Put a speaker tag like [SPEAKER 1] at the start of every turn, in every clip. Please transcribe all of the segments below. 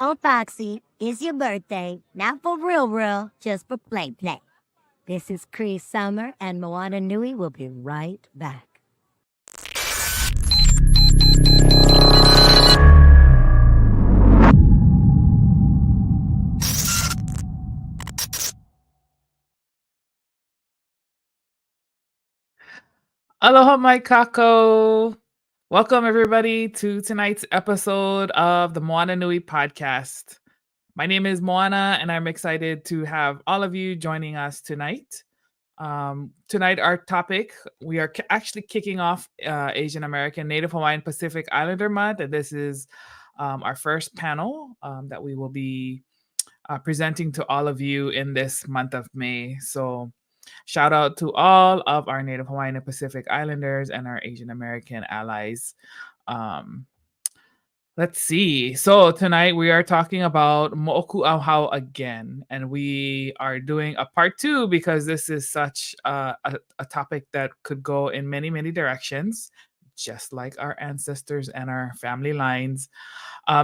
[SPEAKER 1] on, Foxy. It's your birthday. Not for real, just for play. This is Cree Summer, and Moana Nui will be right back.
[SPEAKER 2] Aloha, my kako. Welcome, everybody, to tonight's episode of the Moana Nui podcast. My name is Moana, and I'm excited to have all of you joining us tonight. Tonight, our topic, we are actually kicking off Asian American Native Hawaiian Pacific Islander Month, and this is our first panel that we will be presenting to all of you in this month of May. So shout out to all of our Native Hawaiian and Pacific Islanders and our Asian American allies. Let's see. So tonight we are talking about Moʻokūʻauhau again, and we are doing a part 2 because this is such a topic that could go in many, many directions, just like our ancestors and our family lines.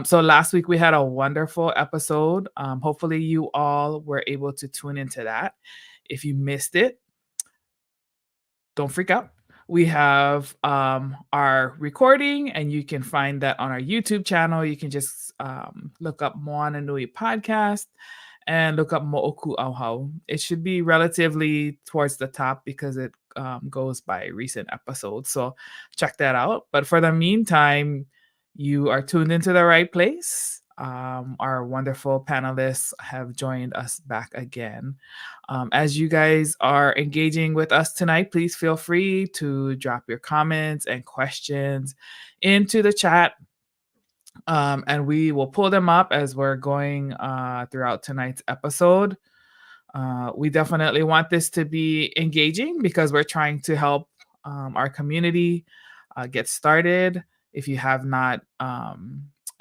[SPEAKER 2] So last week we had a wonderful episode. Hopefully you all were able to tune into that. If you missed it, don't freak out. We have our recording, and you can find that on our YouTube channel. You can just look up Moana Nui podcast and look up Moʻokūʻauhau. It should be relatively towards the top because it goes by recent episodes. So check that out. But for the meantime, you are tuned into the right place. Our wonderful panelists have joined us back again. As you guys are engaging with us tonight, please feel free to drop your comments and questions into the chat. And we will pull them up as we're going throughout tonight's episode. We definitely want this to be engaging because we're trying to help our community get started. If you have not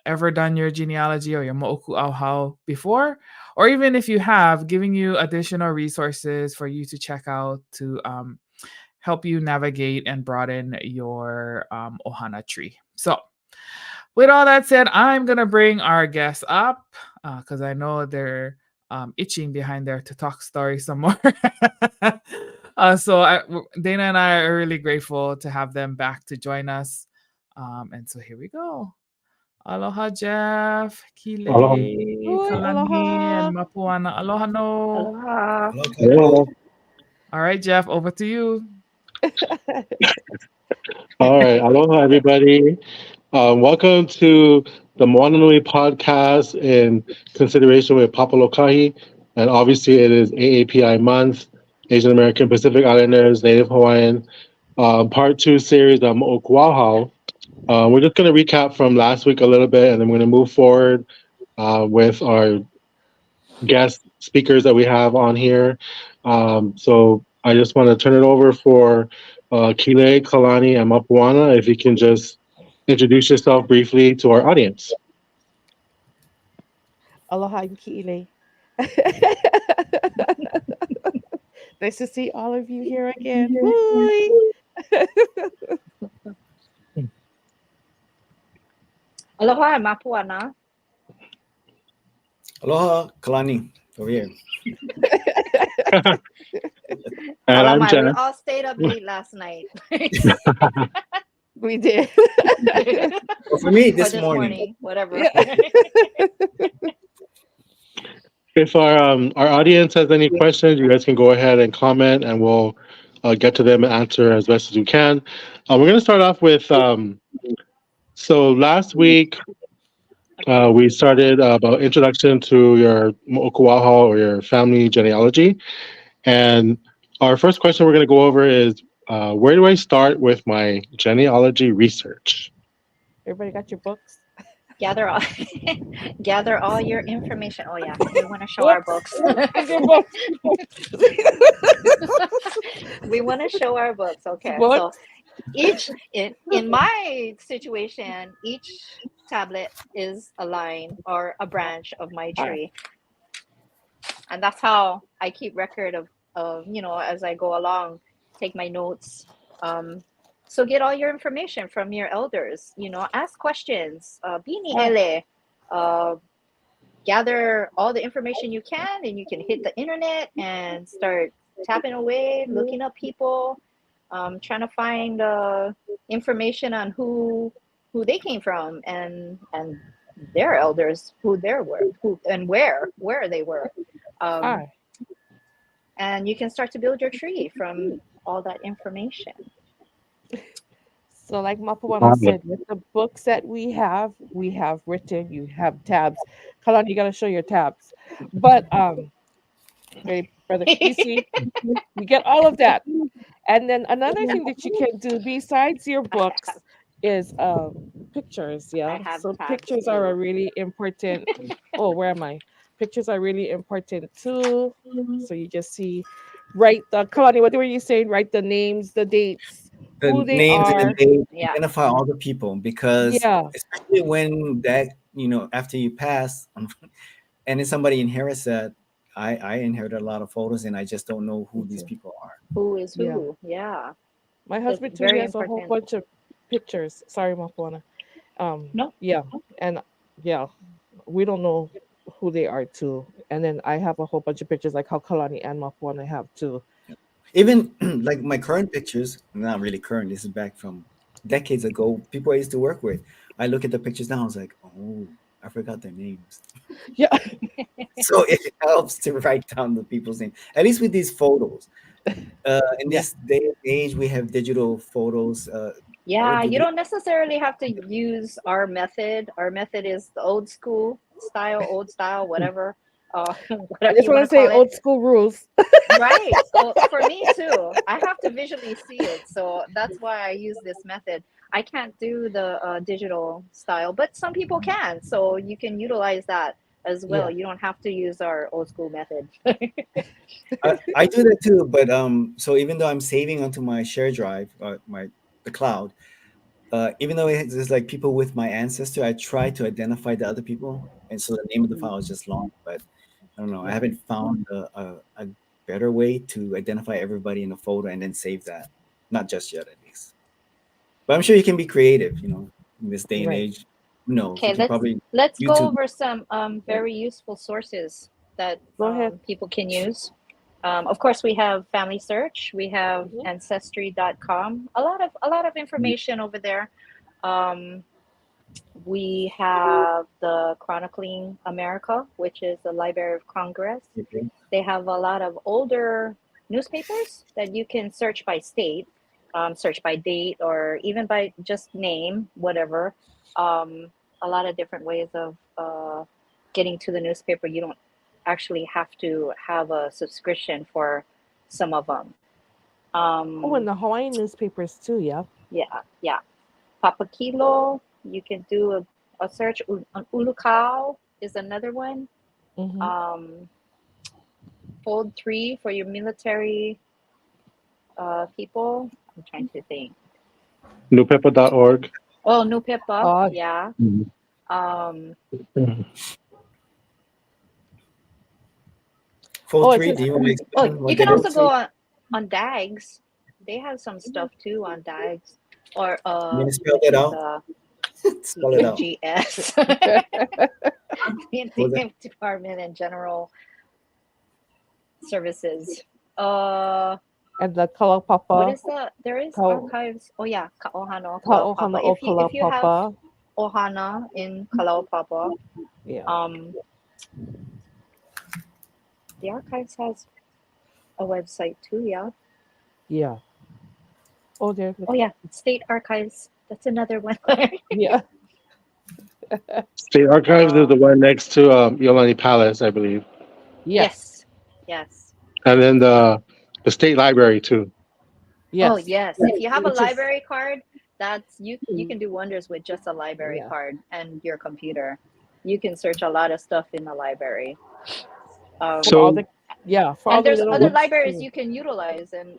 [SPEAKER 2] ever done your genealogy or your Moʻokūʻauhau before, or even if you have, giving you additional resources for you to check out to help you navigate and broaden your ohana tree. So with all that said, I'm going to bring our guests up because I know they're itching behind there to talk stories some more. Dana and I are really grateful to have them back to join us. And so here we go. Aloha, Jeff, Kile, Kalani, and Mapuana. Aloha, no.
[SPEAKER 3] Aloha.
[SPEAKER 4] Hello.
[SPEAKER 2] All right, Jeff, over to you.
[SPEAKER 4] All right. Aloha, everybody. Welcome to the Moana Nui podcast in consideration with Papa Lōkahi. And obviously, it is AAPI month, Asian American Pacific Islanders, Native Hawaiian, part 2 series of Moʻokūʻauhau. We're just going to recap from last week a little bit, and then we're going to move forward with our guest speakers that we have on here. So I just want to turn it over for Kile, Kalani, and Mapuana, if you can just introduce yourself briefly to our audience.
[SPEAKER 3] Aloha, I'm Kile. Nice to see all of you here again.
[SPEAKER 5] Aloha, I'm Mapuana.
[SPEAKER 6] Aloha, Kalani, over here.
[SPEAKER 4] And I'm
[SPEAKER 5] We
[SPEAKER 4] Jeff.
[SPEAKER 5] all stayed up late last night.
[SPEAKER 3] We did.
[SPEAKER 6] Well, for me,
[SPEAKER 5] Or
[SPEAKER 6] this morning.
[SPEAKER 5] whatever.
[SPEAKER 4] If our audience has any questions, you guys can go ahead and comment, and we'll get to them and answer as best as we can. We're going to start off with, so last week, we started about introduction to your Moʻokūʻauhau or your family genealogy. And our first question we're going to go over is, where do I start with my genealogy research?
[SPEAKER 3] Everybody got your books?
[SPEAKER 5] gather all your information. Oh yeah, we want to show our books. We want to show our books. Okay, so each in my situation, each tablet is a line or a branch of my tree, and that's how I keep record of as I go along, take my notes. So get all your information from your elders, ask questions, bini ele, gather all the information you can, and you can hit the internet and start tapping away, looking up people, trying to find information on who they came from, and their elders, who and where they were. And you can start to build your tree from all that information.
[SPEAKER 3] So like Mapuana said, with the books that we have written, you have tabs. Kalani, you got to show your tabs. But hey, brother, you see, you get all of that. And then another thing that you can do besides your books is pictures. Yeah, so pictures are a really important. Oh, where am I? Pictures are really important too. So you just see, write the Kalani. What were you saying? Write the names, the dates,
[SPEAKER 6] The
[SPEAKER 3] who they
[SPEAKER 6] names and
[SPEAKER 3] are.
[SPEAKER 6] the dates, identify all the people, because
[SPEAKER 3] Yeah.
[SPEAKER 6] especially when that, after you pass, and then somebody inherits that. I inherited a lot of photos, and I just don't know who these people are.
[SPEAKER 5] Who is who? Yeah.
[SPEAKER 3] My husband too has a whole bunch of pictures. Sorry, Mapuana.
[SPEAKER 5] No.
[SPEAKER 3] Yeah, and yeah, we don't know who they are too. And then I have a whole bunch of pictures, like how Kalani and Mapuana have too.
[SPEAKER 6] Even like my current pictures, not really current. This is back from decades ago. People I used to work with. I look at the pictures now. I was like, oh, I forgot their names.
[SPEAKER 3] Yeah.
[SPEAKER 6] So it helps to write down the people's name, at least with these photos. In this day and age, we have digital photos.
[SPEAKER 5] Yeah, you don't necessarily have to use our method. Our method is the old style, whatever.
[SPEAKER 3] I just want to say old school rules.
[SPEAKER 5] Right. So for me too, I have to visually see it. So that's why I use this method. I can't do the digital style, but some people can. So you can utilize that as well. You don't have to use our old school method.
[SPEAKER 6] I do that too, but so even though I'm saving onto my share drive, the cloud, even though it's like people with my ancestor, I try to identify the other people, and so the name of the file is just long. But I don't know. I haven't found a better way to identify everybody in a photo and then save that. Not just yet, at least. But I'm sure you can be creative, in this day and age. No,
[SPEAKER 5] Okay, let's go over some very useful sources that people can use. Of course, we have Family Search. We have ancestry.com. A lot of information over there. We have the Chronicling America, which is the Library of Congress.
[SPEAKER 6] Okay.
[SPEAKER 5] They have a lot of older newspapers that you can search by state, search by date, or even by just name, whatever. A lot of different ways of getting to the newspaper. You don't actually have to have a subscription for some of them.
[SPEAKER 3] And the Hawaiian newspapers too, yeah.
[SPEAKER 5] Yeah. Papakilo, you can do a search. Ulukau is another one. Fold 3 for your military people. I'm trying to think.
[SPEAKER 4] Newpepa.org.
[SPEAKER 5] Oh, Newpepa, yeah.
[SPEAKER 6] Fold 3, do you want to explain
[SPEAKER 5] you can also go on DAGs. They have some stuff too on DAGs. Or
[SPEAKER 6] you spell that out? Spell it out.
[SPEAKER 5] GS. The Department and General Services.
[SPEAKER 3] And the Kalapapa.
[SPEAKER 5] What is that? There is archives. Oh yeah, Ka'ohana. If you have Ohana in Kalaupapa, the archives has a website too.
[SPEAKER 3] Yeah. Oh
[SPEAKER 5] yeah, State Archives. That's another one.
[SPEAKER 3] Yeah.
[SPEAKER 4] State Archives is the one next to Iolani Palace, I believe.
[SPEAKER 5] Yes.
[SPEAKER 4] And then the State Library too.
[SPEAKER 3] Yes.
[SPEAKER 5] Oh yes. If you have a library card, that's you can do wonders with just a library card and your computer. You can search a lot of stuff in the library. And there's other libraries you can utilize, and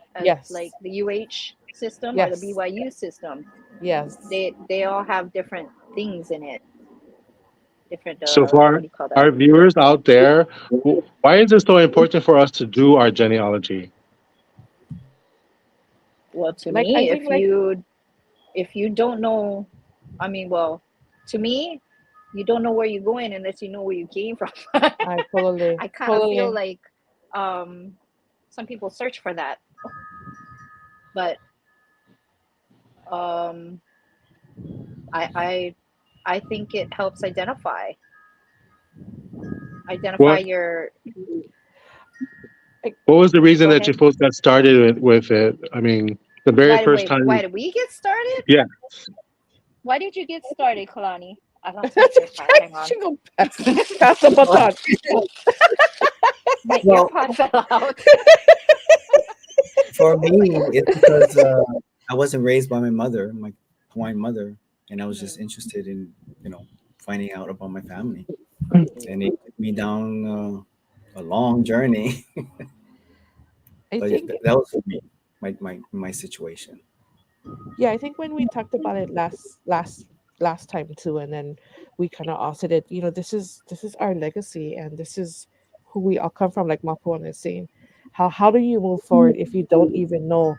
[SPEAKER 5] like the UH system or the BYU system.
[SPEAKER 3] Yes.
[SPEAKER 5] They all have different things in it. Different.
[SPEAKER 4] So for our viewers out there, why is it so important for us to do our genealogy?
[SPEAKER 5] Well, to me, if you don't know, to me, you don't know where you're going unless you know where you came from.
[SPEAKER 3] I totally,
[SPEAKER 5] I kind of feel
[SPEAKER 3] totally.
[SPEAKER 5] like some people search for that, but um, I think it helps identify
[SPEAKER 4] What
[SPEAKER 5] your.
[SPEAKER 4] What was the reason
[SPEAKER 5] Go
[SPEAKER 4] that you
[SPEAKER 5] ahead.
[SPEAKER 4] folks got started with it? I mean, the very first
[SPEAKER 5] Why
[SPEAKER 4] time.
[SPEAKER 5] did we get started?
[SPEAKER 4] Yeah.
[SPEAKER 5] Why did you get started, Kalani? I lost my train of thought. Hang on.
[SPEAKER 3] She go pass the baton.
[SPEAKER 5] My
[SPEAKER 6] Well,
[SPEAKER 5] earpod fell out.
[SPEAKER 6] for me, it's because I wasn't raised by my mother, my Hawaiian mother, and I was just interested in, finding out about my family, and it took me down a long journey.
[SPEAKER 3] I
[SPEAKER 6] But
[SPEAKER 3] think,
[SPEAKER 6] that was for me, my situation.
[SPEAKER 3] yeah, I think when we talked about it last time too, and then we kind of also did, this is our legacy, and this is who we all come from. Like Mapuana is saying, how do you move forward if you don't even know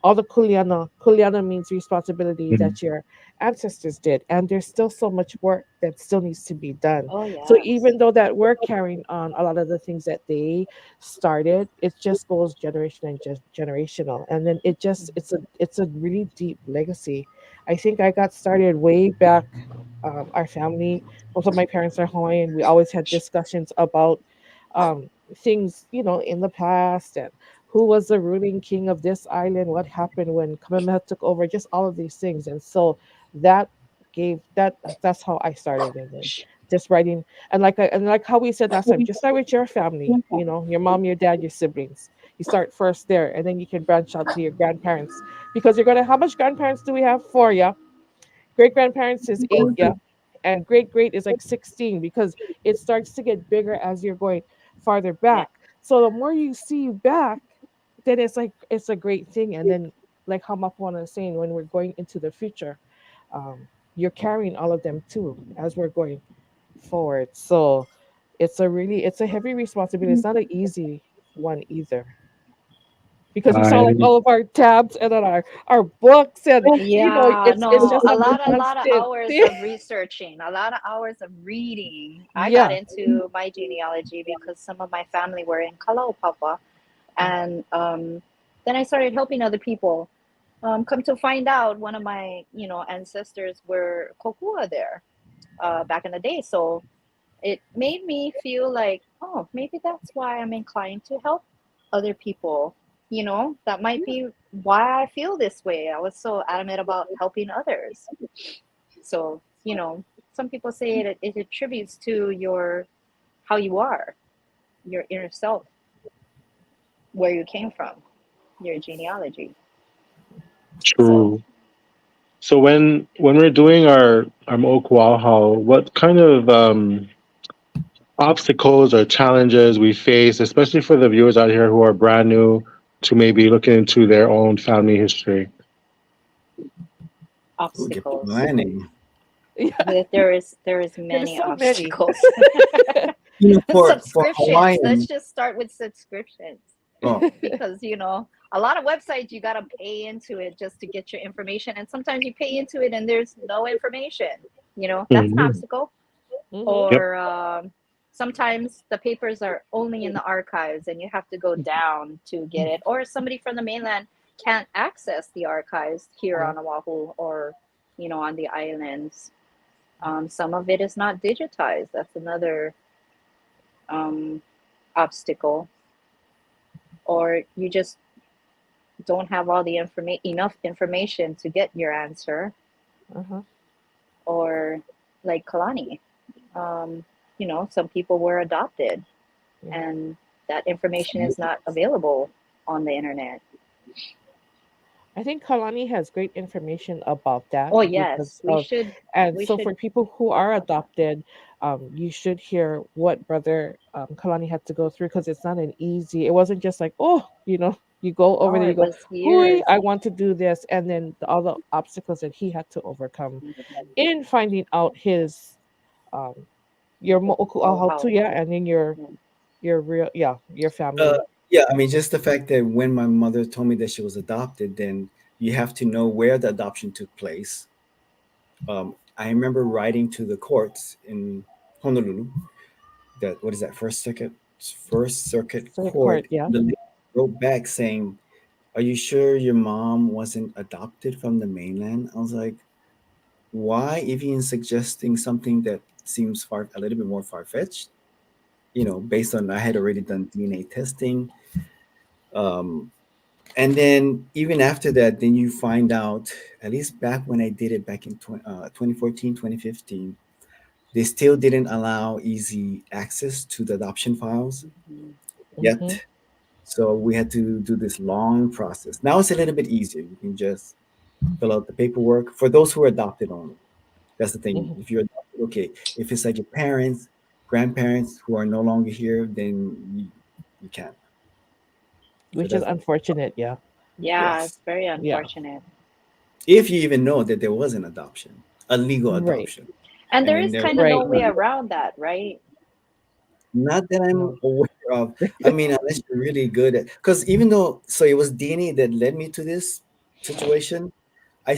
[SPEAKER 3] all the kuleana means responsibility
[SPEAKER 4] Mhm.
[SPEAKER 3] that your ancestors did, and there's still so much work that still needs to be done.
[SPEAKER 5] Oh
[SPEAKER 3] So
[SPEAKER 5] yes.
[SPEAKER 3] even though that we're carrying on a lot of the things that they started, it just goes generation and just generational, and then it's a really deep legacy. I think I got started way back. Our family, most of my parents are Hawaiian. We always had discussions about things, in the past, and who was the ruling king of this island, what happened when Kamehameha took over, just all of these things. And so that that's how I started. And then just writing, and like how we said last time, just start with your family, your mom, your dad, your siblings. You start first there, and then you can branch out to your grandparents, because you're gonna, how much grandparents do we have? Four, yeah. Great grandparents is eight, yeah. And great great is like 16, because it starts to get bigger as you're going farther
[SPEAKER 5] Yeah.
[SPEAKER 3] back. So the more you see back, then it's like it's a great thing. And then, like how Mapuana is saying, when we're going into the future, you're carrying all of them too as we're going forward. So it's a heavy responsibility. It's not an easy one either, because we saw like
[SPEAKER 4] I
[SPEAKER 3] all of our tabs, and then our books, and
[SPEAKER 5] Yeah,
[SPEAKER 3] it's
[SPEAKER 5] no,
[SPEAKER 3] just a
[SPEAKER 5] a lot of
[SPEAKER 3] constant.
[SPEAKER 5] hours of researching, a lot of hours of reading. I got
[SPEAKER 3] Yeah.
[SPEAKER 5] into my genealogy because some of my family were in Kalaupapa, and then I started helping other people. Come to find out, one of my ancestors were kokua there back in the day, so it made me feel like, oh, maybe that's why I'm inclined to help other people. That might be why I feel this way. I was so adamant about helping others. So, some people say it attributes to how you are, your inner self, where you came from, your genealogy. So,
[SPEAKER 4] true. So when we're doing our Moʻokūʻauhau, what kind of obstacles or challenges we face, especially for the viewers out here who are brand new to maybe looking into their own family history?
[SPEAKER 6] Ooh, get
[SPEAKER 5] obstacles.
[SPEAKER 6] planning.
[SPEAKER 3] Yeah.
[SPEAKER 5] There is
[SPEAKER 3] There's
[SPEAKER 5] many
[SPEAKER 3] so many.
[SPEAKER 5] obstacles.
[SPEAKER 6] For
[SPEAKER 5] Subscriptions. Let's
[SPEAKER 6] Hawaiian.
[SPEAKER 5] just start with subscriptions.
[SPEAKER 6] Oh,
[SPEAKER 5] Because a lot of websites, you got to pay into it just to get your information, and sometimes you pay into it and there's no information. That's an
[SPEAKER 4] Mhm.
[SPEAKER 5] obstacle.
[SPEAKER 3] Hmm.
[SPEAKER 4] Yep.
[SPEAKER 5] Or sometimes the papers are only in the archives and you have to go down to get it, or somebody from the mainland can't access the archives here on Oahu, or on the islands. Some of it is not digitized. That's another um, obstacle. Or you just don't have all the enough information to get your answer.
[SPEAKER 3] Uh-huh.
[SPEAKER 5] Or like Kalani, some people were adopted,
[SPEAKER 3] Yeah.
[SPEAKER 5] and that information is not available on the internet.
[SPEAKER 3] I think Kalani has great information about that,
[SPEAKER 5] Oh
[SPEAKER 3] because
[SPEAKER 5] yes, we
[SPEAKER 3] of,
[SPEAKER 5] should
[SPEAKER 3] and
[SPEAKER 5] we
[SPEAKER 3] so
[SPEAKER 5] should
[SPEAKER 3] for people who
[SPEAKER 5] talk
[SPEAKER 3] are
[SPEAKER 5] about that.
[SPEAKER 3] adopted, you should hear what brother Kalani had to go through, because it's not an easy. It wasn't just like, oh, you go over
[SPEAKER 5] Oh,
[SPEAKER 3] there, you
[SPEAKER 5] it
[SPEAKER 3] go,
[SPEAKER 5] was
[SPEAKER 3] hui,
[SPEAKER 5] years.
[SPEAKER 3] I want to do this, and then all the obstacles that he had to overcome in finding out his um your
[SPEAKER 5] Oh
[SPEAKER 3] mo'okūʻauhau too,
[SPEAKER 5] how.
[SPEAKER 3] yeah, and then your real, yeah, your
[SPEAKER 6] uh,
[SPEAKER 3] family.
[SPEAKER 6] yeah. I mean, just the fact that when my mother told me that she was adopted, then you have to know where the adoption took place. I remember writing to the courts in Honolulu. That what is that First Circuit
[SPEAKER 3] So
[SPEAKER 6] Court.
[SPEAKER 3] court, yeah.
[SPEAKER 6] The lady wrote back saying, "Are you sure your mom wasn't adopted from the mainland?" I was like, "Why even suggesting something that seems a little bit more far fetched?" Based on I had already done DNA testing. Um, and then even after that, then you find out, at least back when I did it back in 2014, 2015, they still didn't allow easy access to the adoption files
[SPEAKER 5] Mhm.
[SPEAKER 3] Mm-hmm.
[SPEAKER 6] yet. So we had to do this long process. Now it's a little bit easier. You can just fill out the paperwork for those who are adopted only. That's the thing.
[SPEAKER 3] Mm-hmm.
[SPEAKER 6] If you're adopted, okay. If it's like your parents, grandparents who are no longer here, then you can't. So
[SPEAKER 3] Which is
[SPEAKER 6] that's
[SPEAKER 3] unfortunate, yeah.
[SPEAKER 5] Yeah,
[SPEAKER 6] yes.
[SPEAKER 5] it's very
[SPEAKER 3] Yeah.
[SPEAKER 5] unfortunate.
[SPEAKER 6] If you even know that there was an adoption, a legal
[SPEAKER 3] Right.
[SPEAKER 6] adoption,
[SPEAKER 5] And
[SPEAKER 6] and
[SPEAKER 5] there
[SPEAKER 6] then
[SPEAKER 5] is
[SPEAKER 6] there's
[SPEAKER 5] kind of
[SPEAKER 3] Right.
[SPEAKER 5] no way around that, right?
[SPEAKER 6] not that I'm
[SPEAKER 3] No.
[SPEAKER 6] aware of. I mean, unless you're really good at, because even though, so it was DNA that led me to this situation, I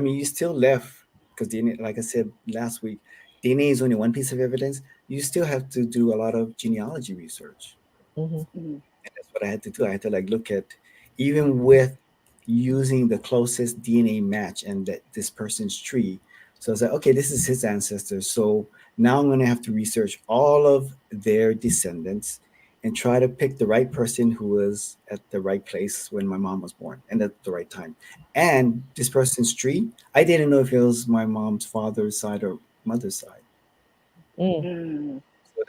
[SPEAKER 6] mean, you still left because DNA, like I said last week, DNA is only one piece of evidence. You still have to do a lot of genealogy research.
[SPEAKER 3] Mm-hmm.
[SPEAKER 5] Mhm.
[SPEAKER 6] And that's what I had to do. I had to like look at, even with using the closest DNA match and that this person's tree. So I was like, okay, this is his ancestor. So now I'm going to have to research all of their descendants and try to pick the right person who was at the right place when my mom was born and at the right time. And this person's tree, I didn't know if it was my mom's father's side or mother's side.
[SPEAKER 3] Mm.
[SPEAKER 5] Mm,
[SPEAKER 6] So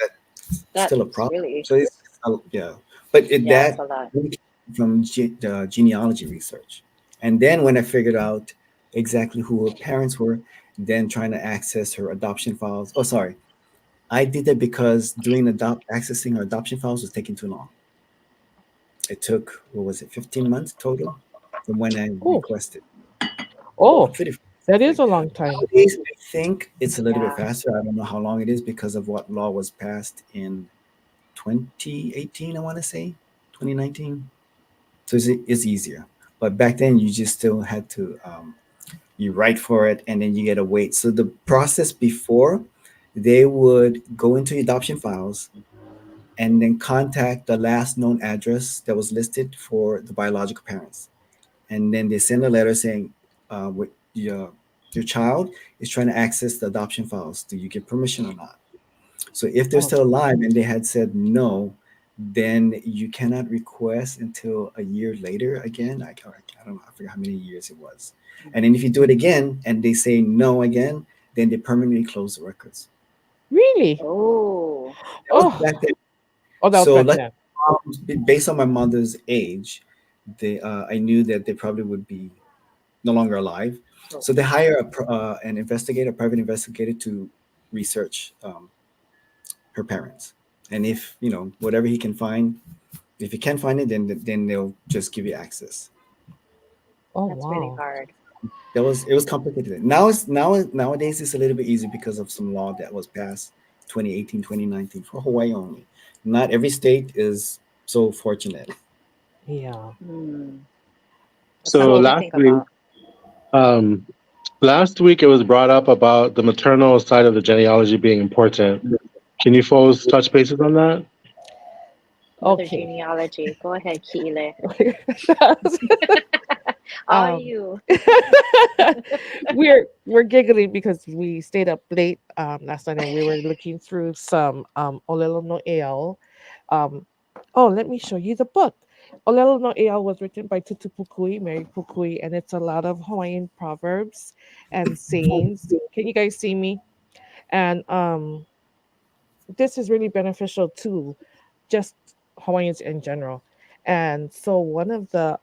[SPEAKER 6] that's still a
[SPEAKER 5] that's
[SPEAKER 6] problem.
[SPEAKER 5] really,
[SPEAKER 6] So it's yeah, but
[SPEAKER 5] yeah, it's
[SPEAKER 6] that
[SPEAKER 5] a lot.
[SPEAKER 6] really came from genealogy research, and then when I figured out exactly who her parents were, then trying to access her adoption files. Oh, sorry, I did that because doing accessing her adoption files was taking too long. It took, what was it, 15 months total from when I
[SPEAKER 3] Oh.
[SPEAKER 6] requested.
[SPEAKER 3] Oh,
[SPEAKER 6] Pretty
[SPEAKER 3] that is
[SPEAKER 6] thing.
[SPEAKER 3] a long time.
[SPEAKER 6] Nowadays, I think it's a little bit
[SPEAKER 5] Yeah.
[SPEAKER 6] faster. I don't know how long it is because of what law was passed in 2018, I want to say, 2019. So it's easier. But back then, you just still had to, you write for it and then you get to wait. So the process before, they would go into adoption files and then contact the last known address that was listed for the biological parents. And then they send a letter saying, with your child is trying to access the adoption files. Do you give permission or not? So if they're
[SPEAKER 3] Oh.
[SPEAKER 6] still alive and they had said no, then you cannot request until a year later again. I don't know, I forget how many years it was. And then if you do it again and they say no again, then they permanently close the records.
[SPEAKER 3] Really?
[SPEAKER 5] Oh,
[SPEAKER 6] That was
[SPEAKER 3] Oh.
[SPEAKER 6] back then.
[SPEAKER 3] Oh, that was
[SPEAKER 6] So
[SPEAKER 3] back
[SPEAKER 6] like
[SPEAKER 3] then.
[SPEAKER 6] based on my mother's age, I knew that they probably would be no longer alive. So they hire an investigator, a private investigator, to research her parents. And if whatever he can find, if he can't find it, then they'll just give you access.
[SPEAKER 3] Oh,
[SPEAKER 5] that's really
[SPEAKER 3] wow.
[SPEAKER 5] hard.
[SPEAKER 6] It was complicated. Nowadays it's a little bit easier because of some law that was passed 2018, 2019 for Hawaii only. Not every state is so fortunate.
[SPEAKER 3] Yeah.
[SPEAKER 5] Mm, that's
[SPEAKER 4] So
[SPEAKER 5] something to
[SPEAKER 4] last
[SPEAKER 5] think
[SPEAKER 4] week,
[SPEAKER 5] about.
[SPEAKER 4] um, last week it was brought up about the maternal side of the genealogy being important. Can you folks touch bases on that?
[SPEAKER 5] Another
[SPEAKER 3] Okay.
[SPEAKER 5] genealogy. Go ahead, Kile. All
[SPEAKER 3] um,
[SPEAKER 5] you.
[SPEAKER 3] we're giggling because we stayed up late last night and we were looking through some Olelo no Eao. Um, oh, let me show you the book. Olelo no Eao was written by Tutu Pukui, Mary Pukui, and it's a lot of Hawaiian proverbs and sayings. Can you guys see me? And this is really beneficial to just Hawaiians in general. And so one of the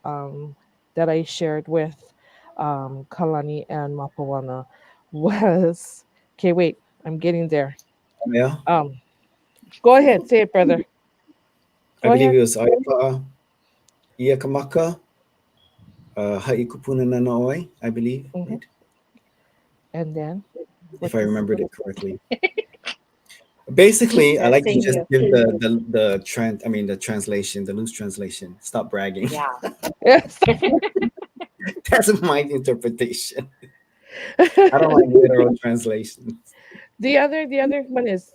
[SPEAKER 3] that I shared with Kalani and Mapuana was okay. Wait, I'm getting there.
[SPEAKER 6] Yeah,
[SPEAKER 3] Um, go ahead, say it, brother.
[SPEAKER 6] I
[SPEAKER 3] Go
[SPEAKER 6] believe
[SPEAKER 3] ahead.
[SPEAKER 6] it was Aipa Iakamaka, Haikupuna Nanaoi, I believe,
[SPEAKER 3] Hmm.
[SPEAKER 6] right?
[SPEAKER 3] And then
[SPEAKER 6] If
[SPEAKER 3] what
[SPEAKER 6] I
[SPEAKER 3] does
[SPEAKER 6] remembered it correctly. Basically, I like to
[SPEAKER 5] Testing
[SPEAKER 6] just
[SPEAKER 5] you.
[SPEAKER 6] give the translation, the loose translation. Stop bragging.
[SPEAKER 5] Yeah.
[SPEAKER 3] yes.
[SPEAKER 6] That's my interpretation. I don't like literal translations.
[SPEAKER 3] The other one is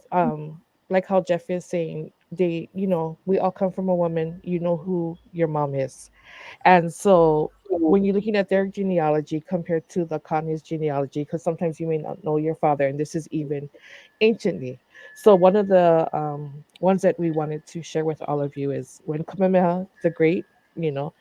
[SPEAKER 3] like how Jeff is saying, we all come from a woman, you know who your mom is. And so when you're looking at their genealogy compared to the Kanye's genealogy, because sometimes you may not know your father, and this is even anciently. So one of the ones that we wanted to share with all of you is when Kamehameha the Great, you know,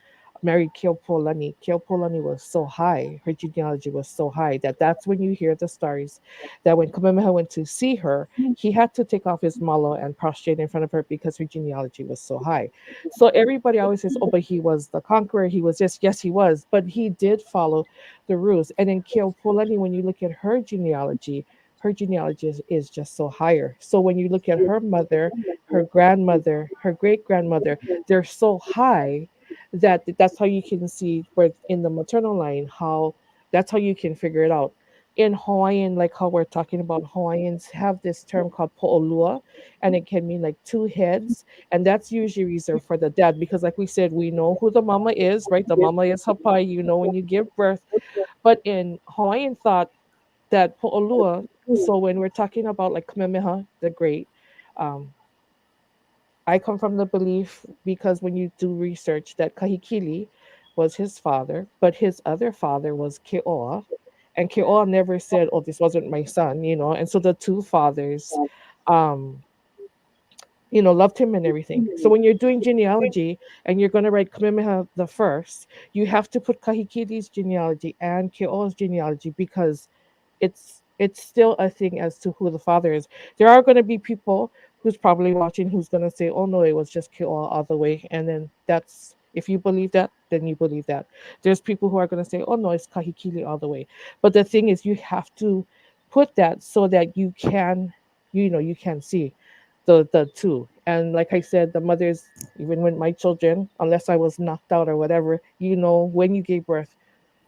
[SPEAKER 3] married Keopolani. Keopolani was so high, her genealogy was so high that's when you hear the stories that when Kamehameha went to see her, he had to take off his malo and prostrate in front of her because her genealogy was so high. So everybody always says, oh, but he was the conqueror. He was this. Yes, he was. But he did follow the rules. And in Keopolani, when you look at her genealogy is just so higher. So when you look at her mother, her grandmother, her great grandmother, they're so high that's how you can see where in the maternal line how that's how you can figure it out. In Hawaiian, like how we're talking about, Hawaiians have this term called po'olua, and it can mean like two heads, and that's usually reserved for the dad because, like we said, we know who the mama is, right? The mama is hapai, you know, when you give birth. But in Hawaiian thought, that po'olua, so when we're talking about like Kamehameha the Great, um, I come from the belief because when you do research that Kahikili was his father, but his other father was Keoa, and Keoa never said, "Oh, this wasn't my son," you know. And so the two fathers, um, loved him and everything. So when you're doing genealogy and you're going to write Kamehameha the first, you have to put Kahikili's genealogy and Keoa's genealogy because it's still a thing as to who the father is. There are going to be people who's probably watching who's going to say, "Oh no, it was just Kioa all the way," and then that's if you believe that, then you believe that. There's people who are going to say, "Oh no, it's Kahikili all the way." But the thing is, you have to put that so that you can see the two. And like I said, the mothers, even when my children, unless I was knocked out or whatever, when you gave birth,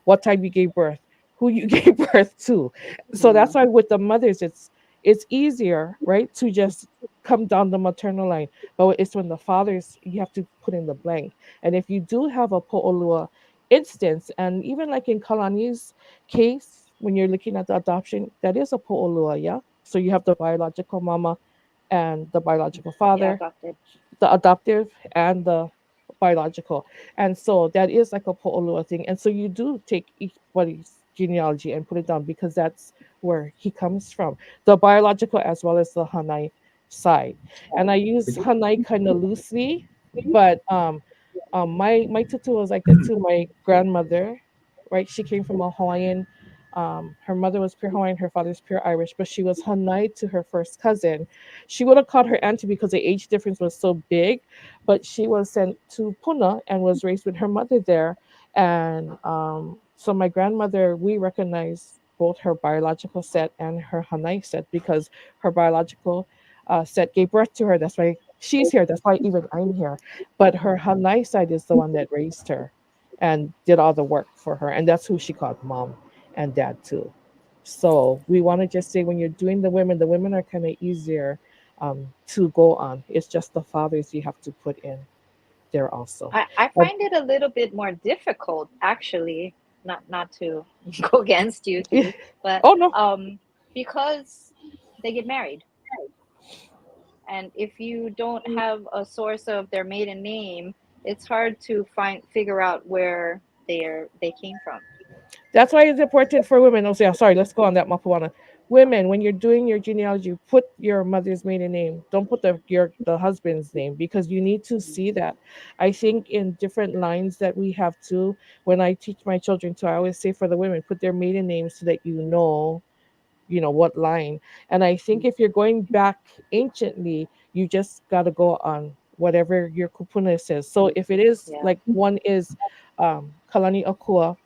[SPEAKER 3] what time you gave birth, who you gave birth to. So that's why with the mothers, it's easier, right, to just come down the maternal line. But it's when the fathers you have to put in the blank. And if you do have a po'olua instance, and even like in Kalani's case, when you're looking at the adoption, that is a po'olua, yeah. So you have the biological mama and the biological
[SPEAKER 5] Yeah,
[SPEAKER 3] father,
[SPEAKER 5] adopted.
[SPEAKER 3] the adoptive and the biological. And so that is like a po'olua thing. And so you do take each body's genealogy and put it down because that's where he comes from, the biological as well as the Hanai side. And I use Hanai kind of loosely, but my tutu was like that too. My grandmother, right? She came from a Hawaiian. Her mother was pure Hawaiian, her father's pure Irish, but she was Hanai to her first cousin. She would have called her auntie because the age difference was so big, but she was sent to Puna and was raised with her mother there. And so my grandmother, we recognize both her biological set and her Hanai set because her biological set gave birth to her. That's why she's here. That's why even I'm here. But her Hanai side is the one that raised her and did all the work for her. And that's who she called mom and dad too. So we want to just say when you're doing the women are kind of easier to go on. It's just the fathers you have to put in there also.
[SPEAKER 5] I
[SPEAKER 3] But,
[SPEAKER 5] find it a little bit more difficult, actually, not to go against you,
[SPEAKER 3] yeah.
[SPEAKER 5] T, but
[SPEAKER 3] Oh no.
[SPEAKER 5] because they get married, and if you don't have a source of their maiden name, it's hard to figure out where they came from.
[SPEAKER 3] That's why it's important for women. Oh, yeah, sorry, let's go on that Mapuana. Women, when you're doing your genealogy, put your mother's maiden name. Don't put the husband's name because you need to see that. I think in different lines that we have too. When I teach my children too, I always say for the women, put their maiden names so that what line. And I think if you're going back anciently, you just got to go on whatever your kupuna says. So if it is
[SPEAKER 5] Yeah.
[SPEAKER 3] like one is Kalani Akua,